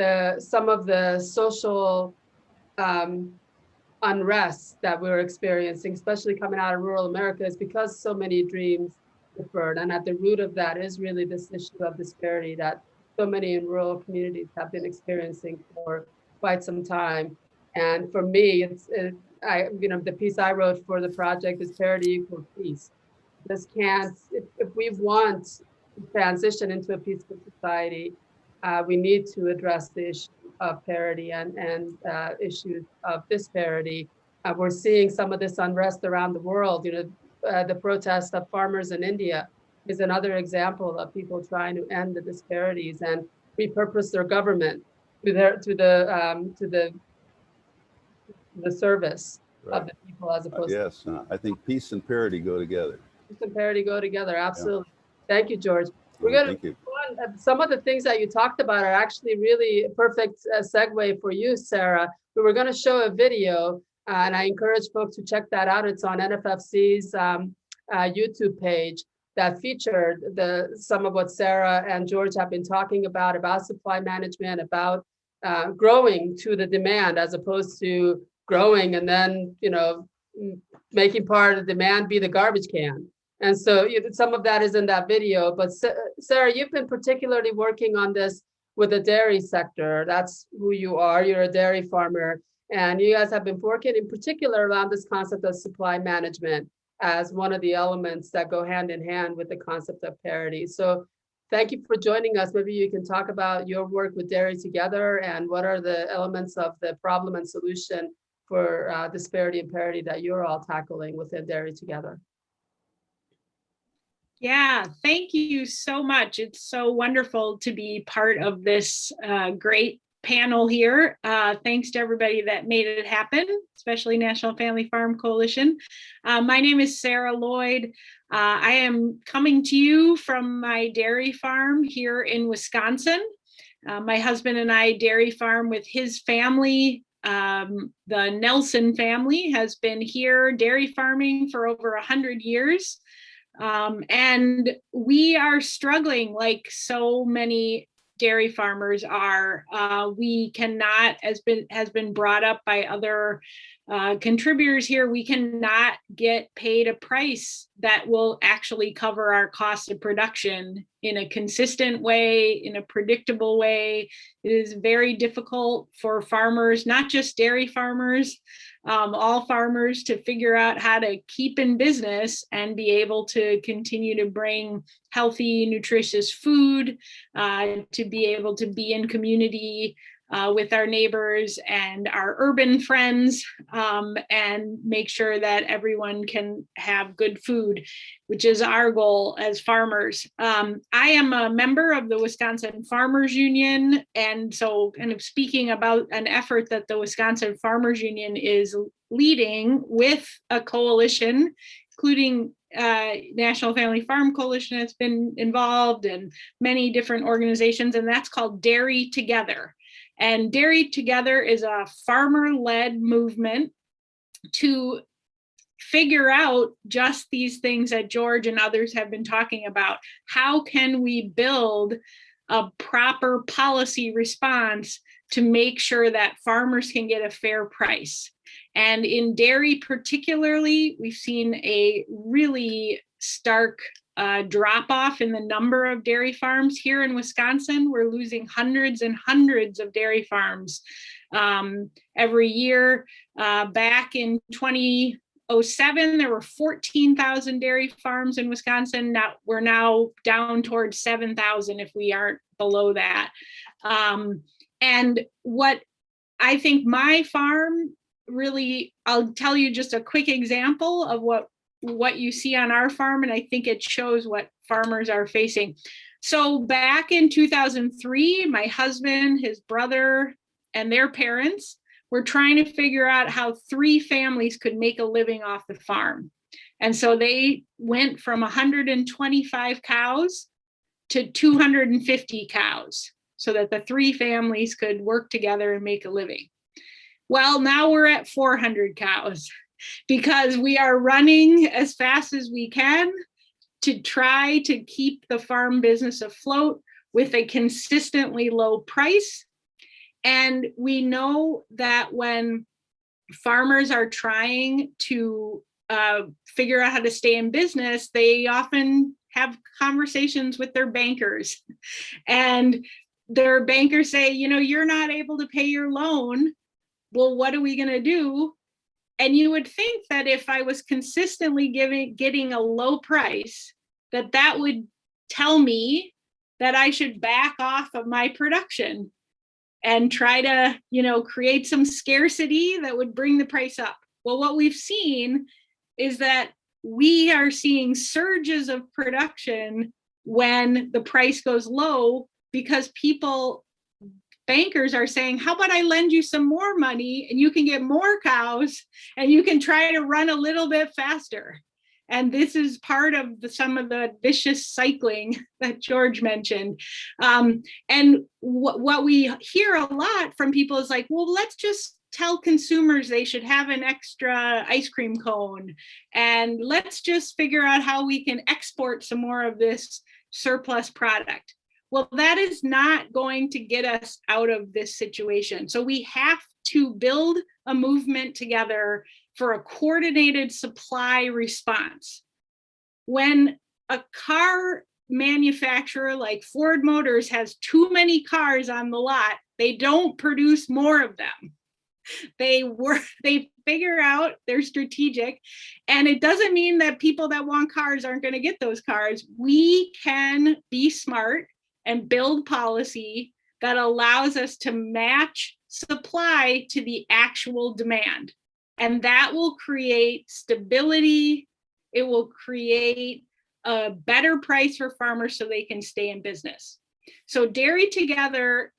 some of the social unrest that we're experiencing, especially coming out of rural America, is because so many dreams deferred. And at the root of that is really this issue of disparity that so many in rural communities have been experiencing for quite some time. And for me, the piece I wrote for the project is Parity Equals Peace. This can't, if we want to transition into a peaceful society, we need to address the issue of parity and issues of disparity. We're seeing some of this unrest around the world. The protest of farmers in India is another example of people trying to end the disparities and repurpose their government to the service of the people, as opposed yes, I think peace and parity go together. Peace and parity go together, absolutely. Yeah. Thank you, George. We're going to some of the things that you talked about are actually really a perfect segue for you, Sarah. We were going to show a video, and I encourage folks to check that out. It's on NFFC's YouTube page that featured some of what Sarah and George have been talking about supply management, about growing to the demand as opposed to growing and then, making part of the demand be the garbage can. And so some of that is in that video. But Sarah, you've been particularly working on this with the dairy sector. That's who you are. You're a dairy farmer. And you guys have been working in particular around this concept of supply management as one of the elements that go hand in hand with the concept of parity. So thank you for joining us. Maybe you can talk about your work with Dairy Together and what are the elements of the problem and solution for disparity and parity that you're all tackling within Dairy Together. Yeah, thank you so much. It's so wonderful to be part of this great panel here. Thanks to everybody that made it happen, especially National Family Farm Coalition. My name is Sarah Lloyd. I am coming to you from my dairy farm here in Wisconsin. My husband and I dairy farm with his family. The Nelson family has been here dairy farming for over 100 years. And we are struggling like so many dairy farmers are. We cannot, as has been brought up by other contributors here, we cannot get paid a price that will actually cover our cost of production in a consistent way, in a predictable way. It is very difficult for farmers, not just dairy farmers, all farmers, to figure out how to keep in business and be able to continue to bring healthy, nutritious food, to be able to be in community with our neighbors and our urban friends, and make sure that everyone can have good food, which is our goal as farmers. I am a member of the Wisconsin Farmers Union, and so kind of speaking about an effort that the Wisconsin Farmers Union is leading with a coalition, including National Family Farm Coalition has been involved, and many different organizations, and that's called Dairy Together. And Dairy Together is a farmer-led movement to figure out just these things that George and others have been talking about. How can we build a proper policy response to make sure that farmers can get a fair price? And in dairy particularly, we've seen a really stark drop off in the number of dairy farms here in Wisconsin. We're losing hundreds and hundreds of dairy farms every year. Back in 2007, there were 14,000 dairy farms in Wisconsin. Now we're down towards 7,000 if we aren't below that. And what I think my farm really, I'll tell you just a quick example of what you see on our farm, and I think it shows what farmers are facing. So back in 2003, my husband, his brother, and their parents were trying to figure out how 3 families could make a living off the farm. And so they went from 125 cows to 250 cows so that the 3 families could work together and make a living. Well, now we're at 400 cows because we are running as fast as we can to try to keep the farm business afloat with a consistently low price. And we know that when farmers are trying to figure out how to stay in business, they often have conversations with their bankers, and their bankers say, you know, you're not able to pay your loan. Well, what are we going to do? And you would think that if I was consistently getting a low price, that would tell me that I should back off of my production and try to, you know, create some scarcity that would bring the price up. Well, what we've seen is that we are seeing surges of production when the price goes low, because bankers are saying, how about I lend you some more money and you can get more cows and you can try to run a little bit faster. And this is part of some of the vicious cycling that George mentioned. And what we hear a lot from people is like, well, let's just tell consumers they should have an extra ice cream cone. And let's just figure out how we can export some more of this surplus product. Well, that is not going to get us out of this situation. So we have to build a movement together for a coordinated supply response. When a car manufacturer like Ford Motors has too many cars on the lot, they don't produce more of them. They figure out they're strategic, and it doesn't mean that people that want cars aren't going to get those cars. We can be smart and build policy that allows us to match supply to the actual demand. And that will create stability. It will create a better price for farmers so they can stay in business. So Dairy Together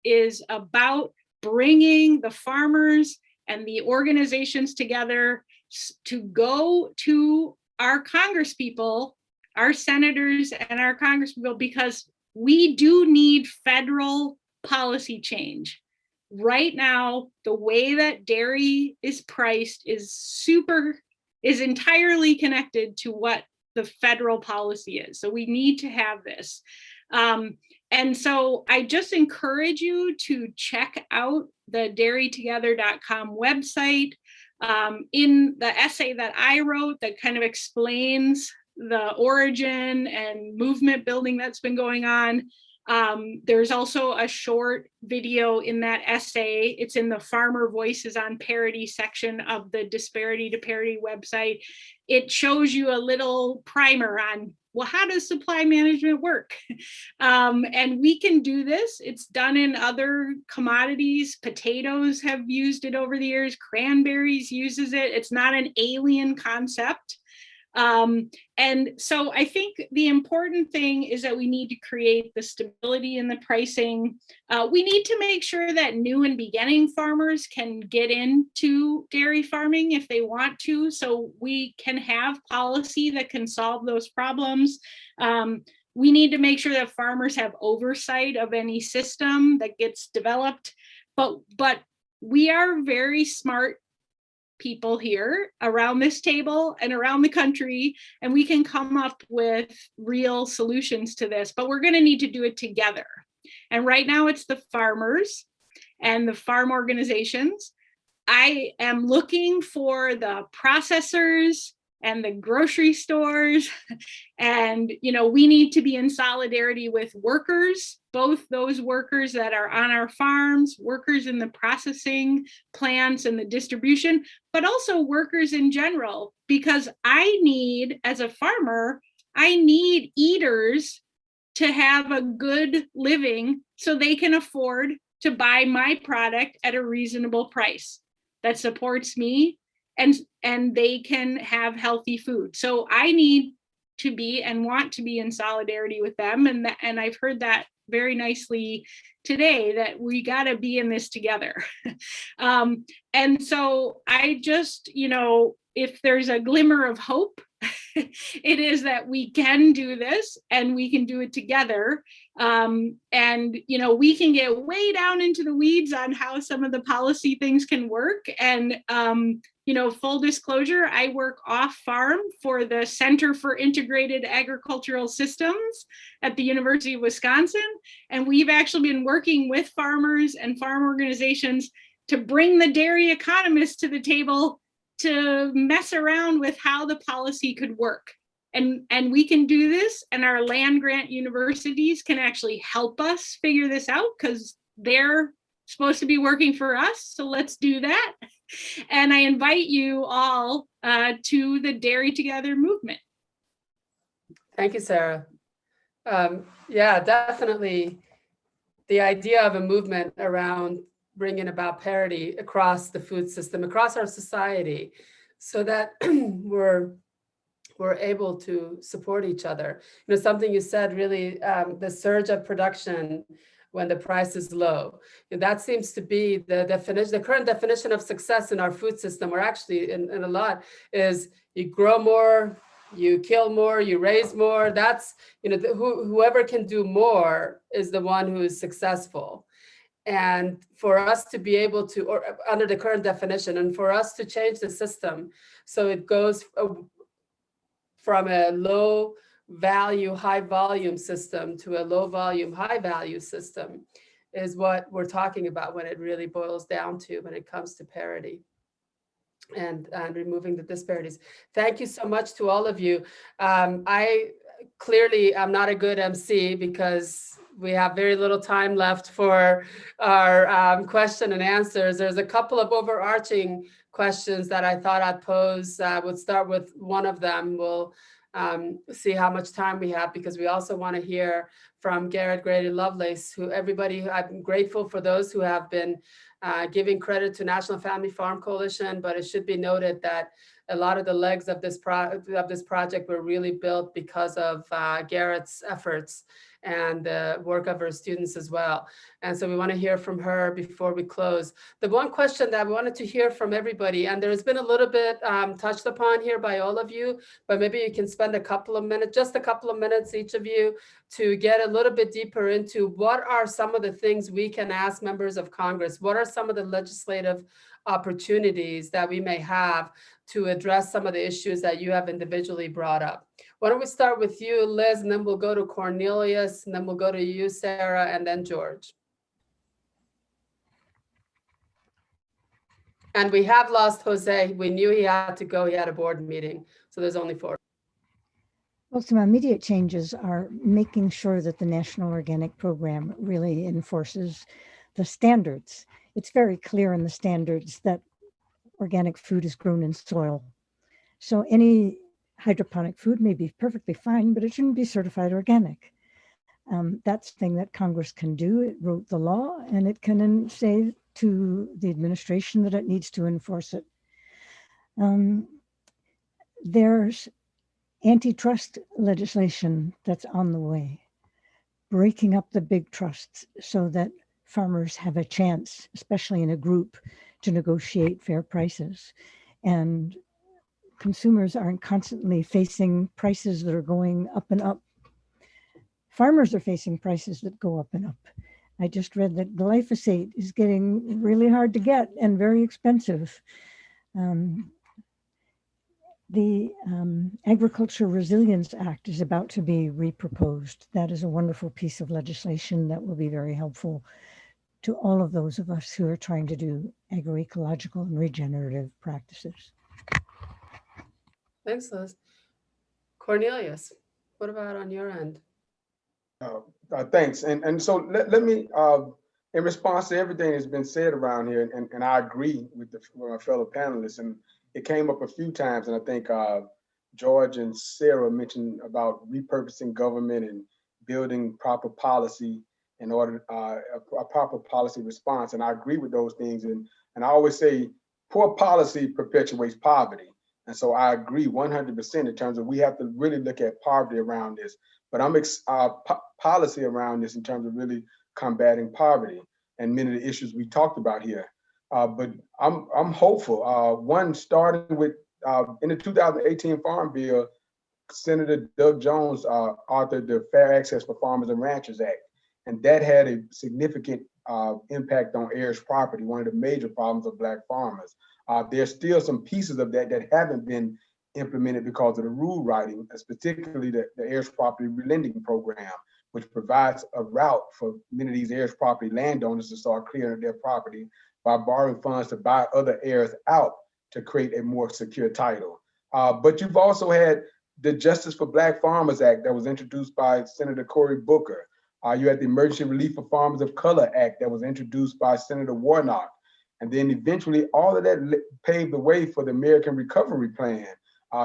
is about bringing the farmers and the organizations together to go to our congresspeople, our senators and our congresspeople, because we do need federal policy change. Right now, the way that dairy is priced is entirely connected to what the federal policy is. So we need to have this. And so I just encourage you to check out the dairytogether.com website. In the essay that I wrote that kind of explains the origin and movement building that's been going on, there's also a short video in that essay. It's in the Farmer Voices on Parity section of the Disparity to Parity website. It shows you a little primer on, well, how does supply management work? And we can do this. It's done in other commodities. Potatoes have used it over the years. Cranberries uses it. It's not an alien concept. And so I think the important thing is that we need to create the stability in the pricing. We need to make sure that new and beginning farmers can get into dairy farming if they want to, so we can have policy that can solve those problems. We need to make sure that farmers have oversight of any system that gets developed, but we are very smart people here around this table and around the country, and we can come up with real solutions to this, but we're going to need to do it together. And right now it's the farmers and the farm organizations. I am looking for the processors and the grocery stores, and we need to be in solidarity with workers, both those workers that are on our farms, workers in the processing plants and the distribution, but also workers in general, because I need, as a farmer, I need eaters to have a good living so they can afford to buy my product at a reasonable price that supports me, and they can have healthy food. So I need to be and want to be in solidarity with them. And I've heard that very nicely today, that we got to be in this together. And so I just, if there's a glimmer of hope, it is that we can do this and we can do it together. And, we can get way down into the weeds on how some of the policy things can work. And, full disclosure, I work off farm for the Center for Integrated Agricultural Systems at the University of Wisconsin. And we've actually been working with farmers and farm organizations to bring the dairy economists to the table to mess around with how the policy could work. And we can do this, and our land grant universities can actually help us figure this out because they're supposed to be working for us. So let's do that. And I invite you all to the Dairy Together movement. Thank you, Sarah. Yeah, definitely. The idea of a movement around bringing about parity across the food system, across our society, so that we're able to support each other. You know, something you said really, the surge of production when the price is low. And that seems to be the definition, the current definition of success in our food system, or actually in a lot, is you grow more, you kill more, you raise more. That's, you know, whoever can do more is the one who is successful. And for us to be able to, or under the current definition, and for us to change the system so it goes from a low value, high volume system to a low volume, high value system, is what we're talking about when it really boils down to, when it comes to parity and removing the disparities. Thank you so much to all of you. I clearly am not a good MC because we have very little time left for our question and answers. There's a couple of overarching questions that I thought I'd pose. We'll start with one of them. We'll see how much time we have, because we also want to hear from Garrett, Grady, Lovelace, who everybody, I'm grateful for those who have been giving credit to National Family Farm Coalition, but it should be noted that a lot of the legs of this project were really built because of Garrett's efforts and the work of her students as well. And so we want to hear from her before we close. The one question that we wanted to hear from everybody, and there's been a little bit touched upon here by all of you, but maybe you can spend a couple of minutes, just a couple of minutes each of you, to get a little bit deeper into what are some of the things we can ask members of Congress? What are some of the legislative opportunities that we may have to address some of the issues that you have individually brought up? Why don't we start with you, Liz, and then we'll go to Cornelius, and then we'll go to you, Sarah, and then George. And we have lost Jose. We knew he had to go. He had a board meeting. So there's only 4. Well, some immediate changes are making sure that the National Organic Program really enforces the standards. It's very clear in the standards that organic food is grown in soil. So any hydroponic food may be perfectly fine, but it shouldn't be certified organic. That's the thing that Congress can do. It wrote the law, and it can then say to the administration that it needs to enforce it. There's antitrust legislation that's on the way, breaking up the big trusts so that farmers have a chance, especially in a group, to negotiate fair prices. And consumers aren't constantly facing prices that are going up and up. Farmers are facing prices that go up and up. I just read that glyphosate is getting really hard to get and very expensive. The Agriculture Resilience Act is about to be reproposed. That is a wonderful piece of legislation that will be very helpful to all of those of us who are trying to do agroecological and regenerative practices. Thanks, Liz. Cornelius, what about on your end? Thanks. And so let me, in response to everything that's been said around here, and I agree with my fellow panelists, and it came up a few times, and I think George and Sarah mentioned about repurposing government and building proper policy in order, a proper policy response. And I agree with those things. And I always say poor policy perpetuates poverty. And so I agree 100% in terms of we have to really look at poverty around this. But I'm policy around this in terms of really combating poverty and many of the issues we talked about here. But I'm hopeful. One, starting with in the 2018 Farm Bill, Senator Doug Jones authored the Fair Access for Farmers and Ranchers Act, and that had a significant impact on heirs property, one of the major problems of Black farmers. There's still some pieces of that haven't been implemented because of the rule writing, particularly the heirs property relending program, which provides a route for many of these heirs property landowners to start clearing their property by borrowing funds to buy other heirs out to create a more secure title. But you've also had the Justice for Black Farmers Act that was introduced by Senator Cory Booker. You had the Emergency Relief for Farmers of Color Act that was introduced by Senator Warnock. And then eventually all of that paved the way for the American Recovery Plan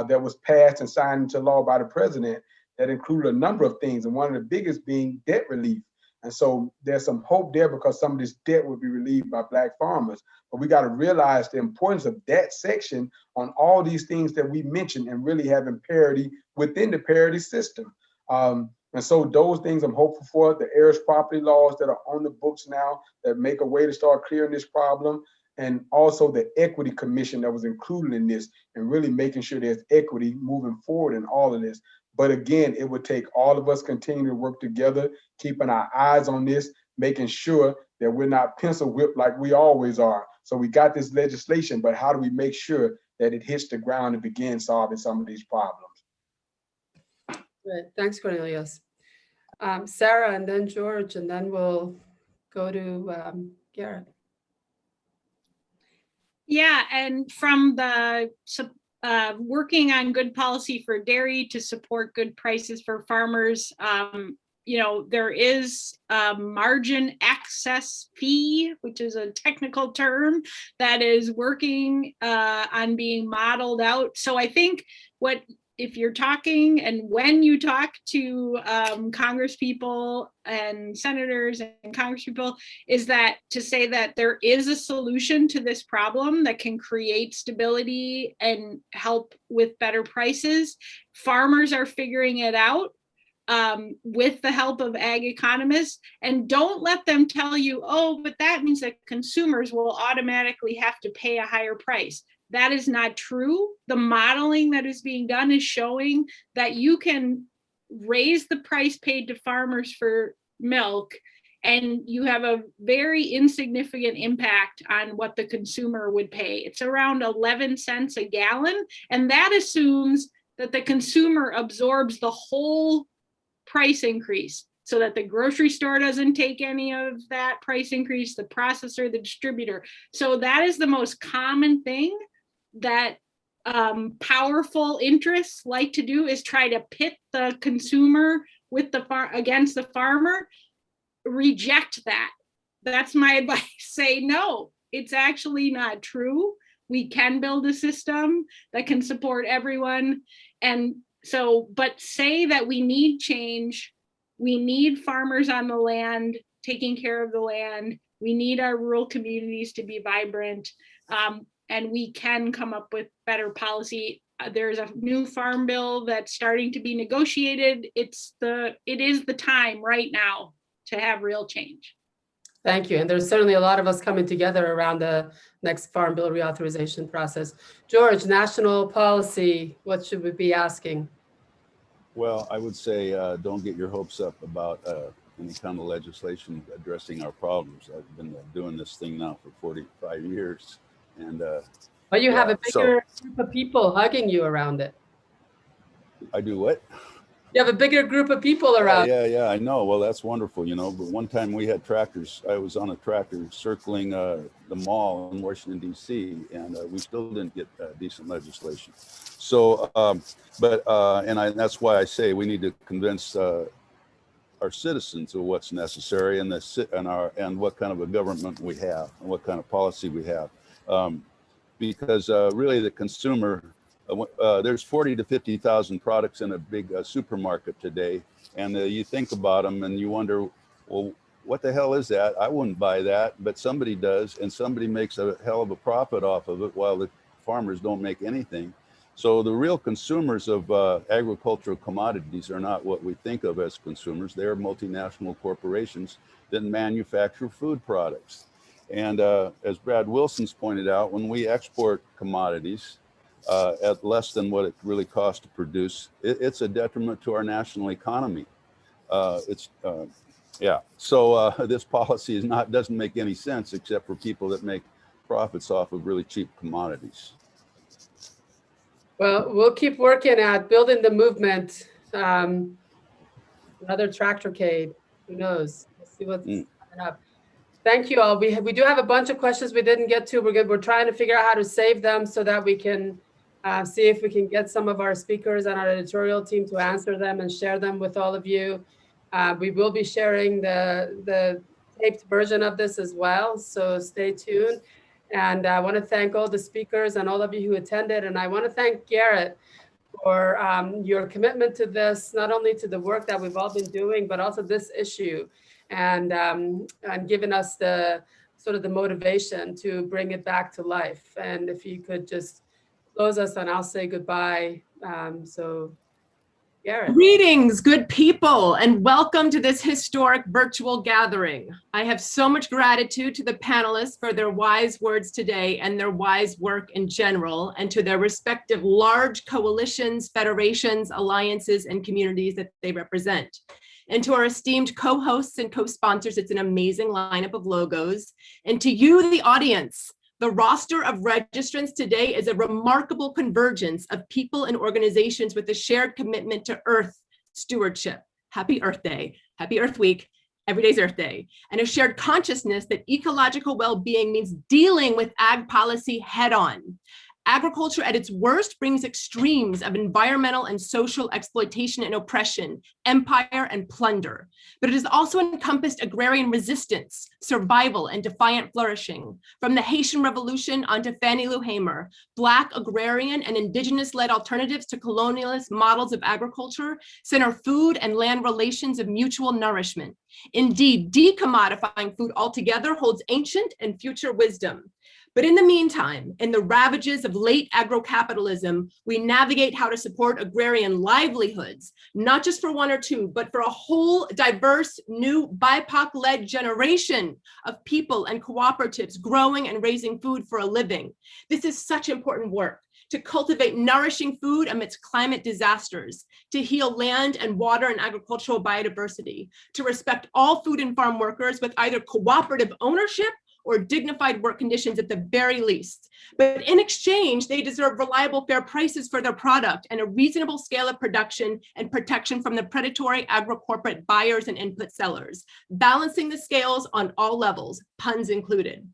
that was passed and signed into law by the president that included a number of things. And one of the biggest being debt relief. And so there's some hope there because some of this debt will be relieved by Black farmers. But we got to realize the importance of that section on all these things that we mentioned and really having parity within the parity system. And so those things I'm hopeful for, the heirs property laws that are on the books now that make a way to start clearing this problem, and also the equity commission that was included in this and really making sure there's equity moving forward in all of this. But again, it would take all of us continuing to work together, keeping our eyes on this, making sure that we're not pencil whipped like we always are. So we got this legislation, but how do we make sure that it hits the ground and begin solving some of these problems? Great. Thanks, Cornelius. Sarah, and then George, and then we'll go to Garrett. Yeah, and from the working on good policy for dairy to support good prices for farmers, you know, there is a margin access fee, which is a technical term that is working on being modeled out. So I think if you're talking and when you talk to Congress people and senators and Congress people, is that to say that there is a solution to this problem that can create stability and help with better prices. Farmers are figuring it out with the help of ag economists, and don't let them tell you, oh, but that means that consumers will automatically have to pay a higher price. That is not true. The modeling that is being done is showing that you can raise the price paid to farmers for milk and you have a very insignificant impact on what the consumer would pay. It's around 11 cents a gallon, and that assumes that the consumer absorbs the whole price increase so that the grocery store doesn't take any of that price increase, the processor, the distributor. So that is the most common thing that powerful interests like to do, is try to pit the consumer with the against the farmer. Reject that. That's my advice. Say no, it's actually not true. We can build a system that can support everyone. And so, but say that we need change. We need farmers on the land taking care of the land. We need our rural communities to be vibrant. And we can come up with better policy. There's a new farm bill that's starting to be negotiated. It is the time right now to have real change. Thank you. And there's certainly a lot of us coming together around the next farm bill reauthorization process. George, national policy, what should we be asking? Well, I would say don't get your hopes up about any kind of legislation addressing our problems. I've been doing this thing now for 45 years. And but you have a bigger group of people hugging you around it. I do what? You have a bigger group of people around. Yeah, I know. Well, that's wonderful, you know. But one time we had tractors. I was on a tractor circling the mall in Washington, D.C., and we still didn't get decent legislation. So, that's why I say we need to convince our citizens of what's necessary and what kind of a government we have and what kind of policy we have. Because really the consumer, there's 40 to 50,000 products in a big supermarket today. And you think about them and you wonder, well, what the hell is that? I wouldn't buy that, but somebody does. And somebody makes a hell of a profit off of it while the farmers don't make anything. So the real consumers of agricultural commodities are not what we think of as consumers. They're multinational corporations that manufacture food products. And as Brad Wilson's pointed out, when we export commodities at less than what it really costs to produce, it's a detriment to our national economy. So this policy doesn't make any sense except for people that make profits off of really cheap commodities. Well, we'll keep working at building the movement. Another tractorcade, who knows? We'll see what's coming up. Thank you all. We do have a bunch of questions we didn't get to. We're trying to figure out how to save them so that we can see if we can get some of our speakers and our editorial team to answer them and share them with all of you. We will be sharing the taped version of this as well, so stay tuned. And I want to thank all the speakers and all of you who attended. And I want to thank Garrett for your commitment to this, not only to the work that we've all been doing, but also this issue, and giving us the sort of the motivation to bring it back to life. And if you could just close us, and I'll say goodbye. So, Garrett. Greetings, good people, and welcome to this historic virtual gathering. I have so much gratitude to the panelists for their wise words today and their wise work in general, and to their respective large coalitions, federations, alliances, and communities that they represent. And to our esteemed co-hosts and co-sponsors, it's an amazing lineup of logos. And to you, the audience, the roster of registrants today is a remarkable convergence of people and organizations with a shared commitment to Earth stewardship. Happy Earth Day, happy Earth Week, every day's Earth Day, and a shared consciousness that ecological well-being means dealing with ag policy head-on. Agriculture at its worst brings extremes of environmental and social exploitation and oppression, empire and plunder. But it has also encompassed agrarian resistance, survival, and defiant flourishing. From the Haitian Revolution onto Fannie Lou Hamer, Black agrarian and indigenous-led alternatives to colonialist models of agriculture center food and land relations of mutual nourishment. Indeed, decommodifying food altogether holds ancient and future wisdom. But in the meantime, in the ravages of late agrocapitalism, we navigate how to support agrarian livelihoods, not just for one or two, but for a whole diverse new BIPOC-led generation of people and cooperatives growing and raising food for a living. This is such important work to cultivate nourishing food amidst climate disasters, to heal land and water and agricultural biodiversity, to respect all food and farm workers with either cooperative ownership or dignified work conditions at the very least. But in exchange, they deserve reliable, fair prices for their product and a reasonable scale of production and protection from the predatory agro-corporate buyers and input sellers, balancing the scales on all levels, puns included,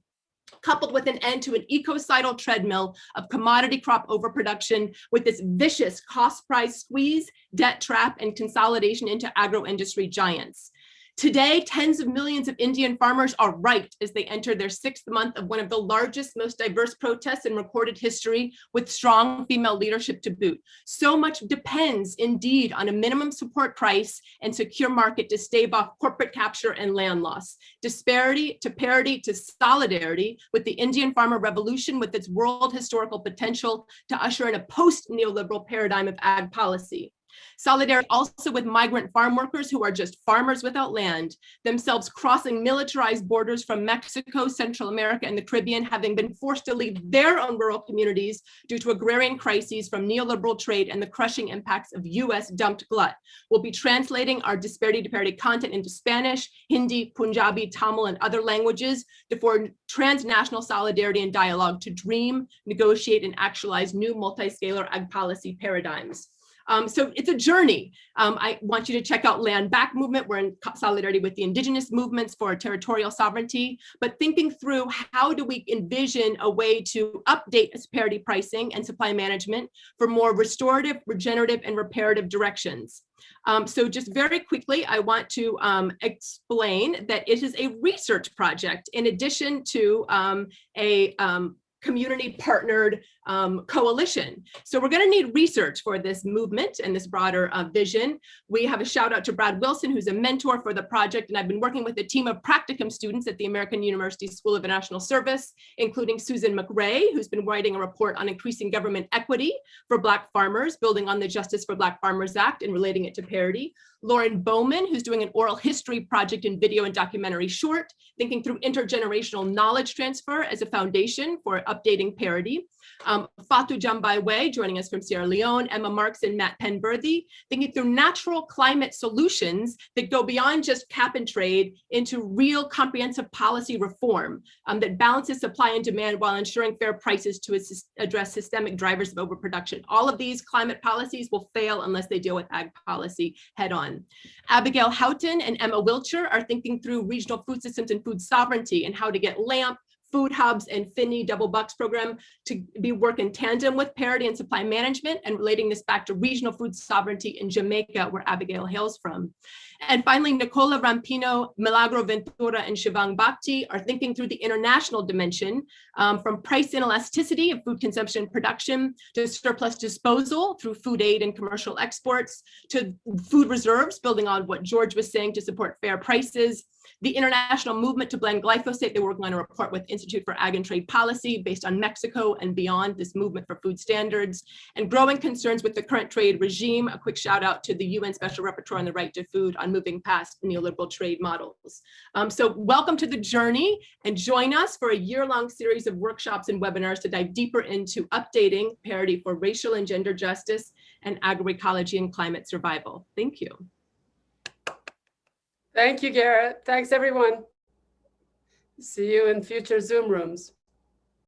coupled with an end to an ecocidal treadmill of commodity crop overproduction with this vicious cost price squeeze, debt trap, and consolidation into agro-industry giants. Today, tens of millions of Indian farmers are right as they enter their 6th month of one of the largest, most diverse protests in recorded history, with strong female leadership to boot. So much depends indeed on a minimum support price and secure market to stave off corporate capture and land loss. Disparity to parity to solidarity with the Indian farmer revolution, with its world historical potential to usher in a post-neoliberal paradigm of ag policy. Solidarity also with migrant farm workers who are just farmers without land, themselves crossing militarized borders from Mexico, Central America, and the Caribbean, having been forced to leave their own rural communities due to agrarian crises from neoliberal trade and the crushing impacts of US dumped glut. We'll be translating our disparity to parity content into Spanish, Hindi, Punjabi, Tamil, and other languages to form transnational solidarity and dialogue to dream, negotiate, and actualize new multi-scalar ag policy paradigms. So it's a journey. I want you to check out Land Back Movement. We're in solidarity with the indigenous movements for territorial sovereignty, but thinking through how do we envision a way to update disparity pricing and supply management for more restorative, regenerative, and reparative directions. So just very quickly, I want to explain that it is a research project in addition to a community partnered coalition. So we're going to need research for this movement and this broader vision. We have a shout out to Brad Wilson, who's a mentor for the project, and I've been working with a team of practicum students at the American University School of International Service, including Susan McRae, who's been writing a report on increasing government equity for Black farmers, building on the Justice for Black Farmers Act and relating it to parity. Lauren Bowman, who's doing an oral history project in video and documentary short, thinking through intergenerational knowledge transfer as a foundation for updating parity. Fatou Jambai joining us from Sierra Leone, Emma Marks and Matt Penberthy, thinking through natural climate solutions that go beyond just cap and trade into real comprehensive policy reform that balances supply and demand while ensuring fair prices to address systemic drivers of overproduction. All of these climate policies will fail unless they deal with ag policy head on. Abigail Houghton and Emma Wiltshire are thinking through regional food systems and food sovereignty and how to get LAMP, food hubs, and Finney Double Bucks program to work in tandem with Parity and supply management, and relating this back to regional food sovereignty in Jamaica, where Abigail hails from. And finally, Nicola Rampino, Milagro Ventura, and Shivang Bhakti are thinking through the international dimension, from price inelasticity of food consumption and production to surplus disposal through food aid and commercial exports, to food reserves, building on what George was saying to support fair prices, the international movement to blend glyphosate. They're working on a report with Institute for Ag and Trade Policy based on Mexico and beyond, this movement for food standards, and growing concerns with the current trade regime. A quick shout out to the UN Special Rapporteur on the Right to Food on moving past neoliberal trade models. So welcome to the journey, and join us for a year-long series of workshops and webinars to dive deeper into updating Parity for racial and gender justice and agroecology and climate survival. Thank you. Thank you, Garrett. Thanks, everyone. See you in future Zoom rooms.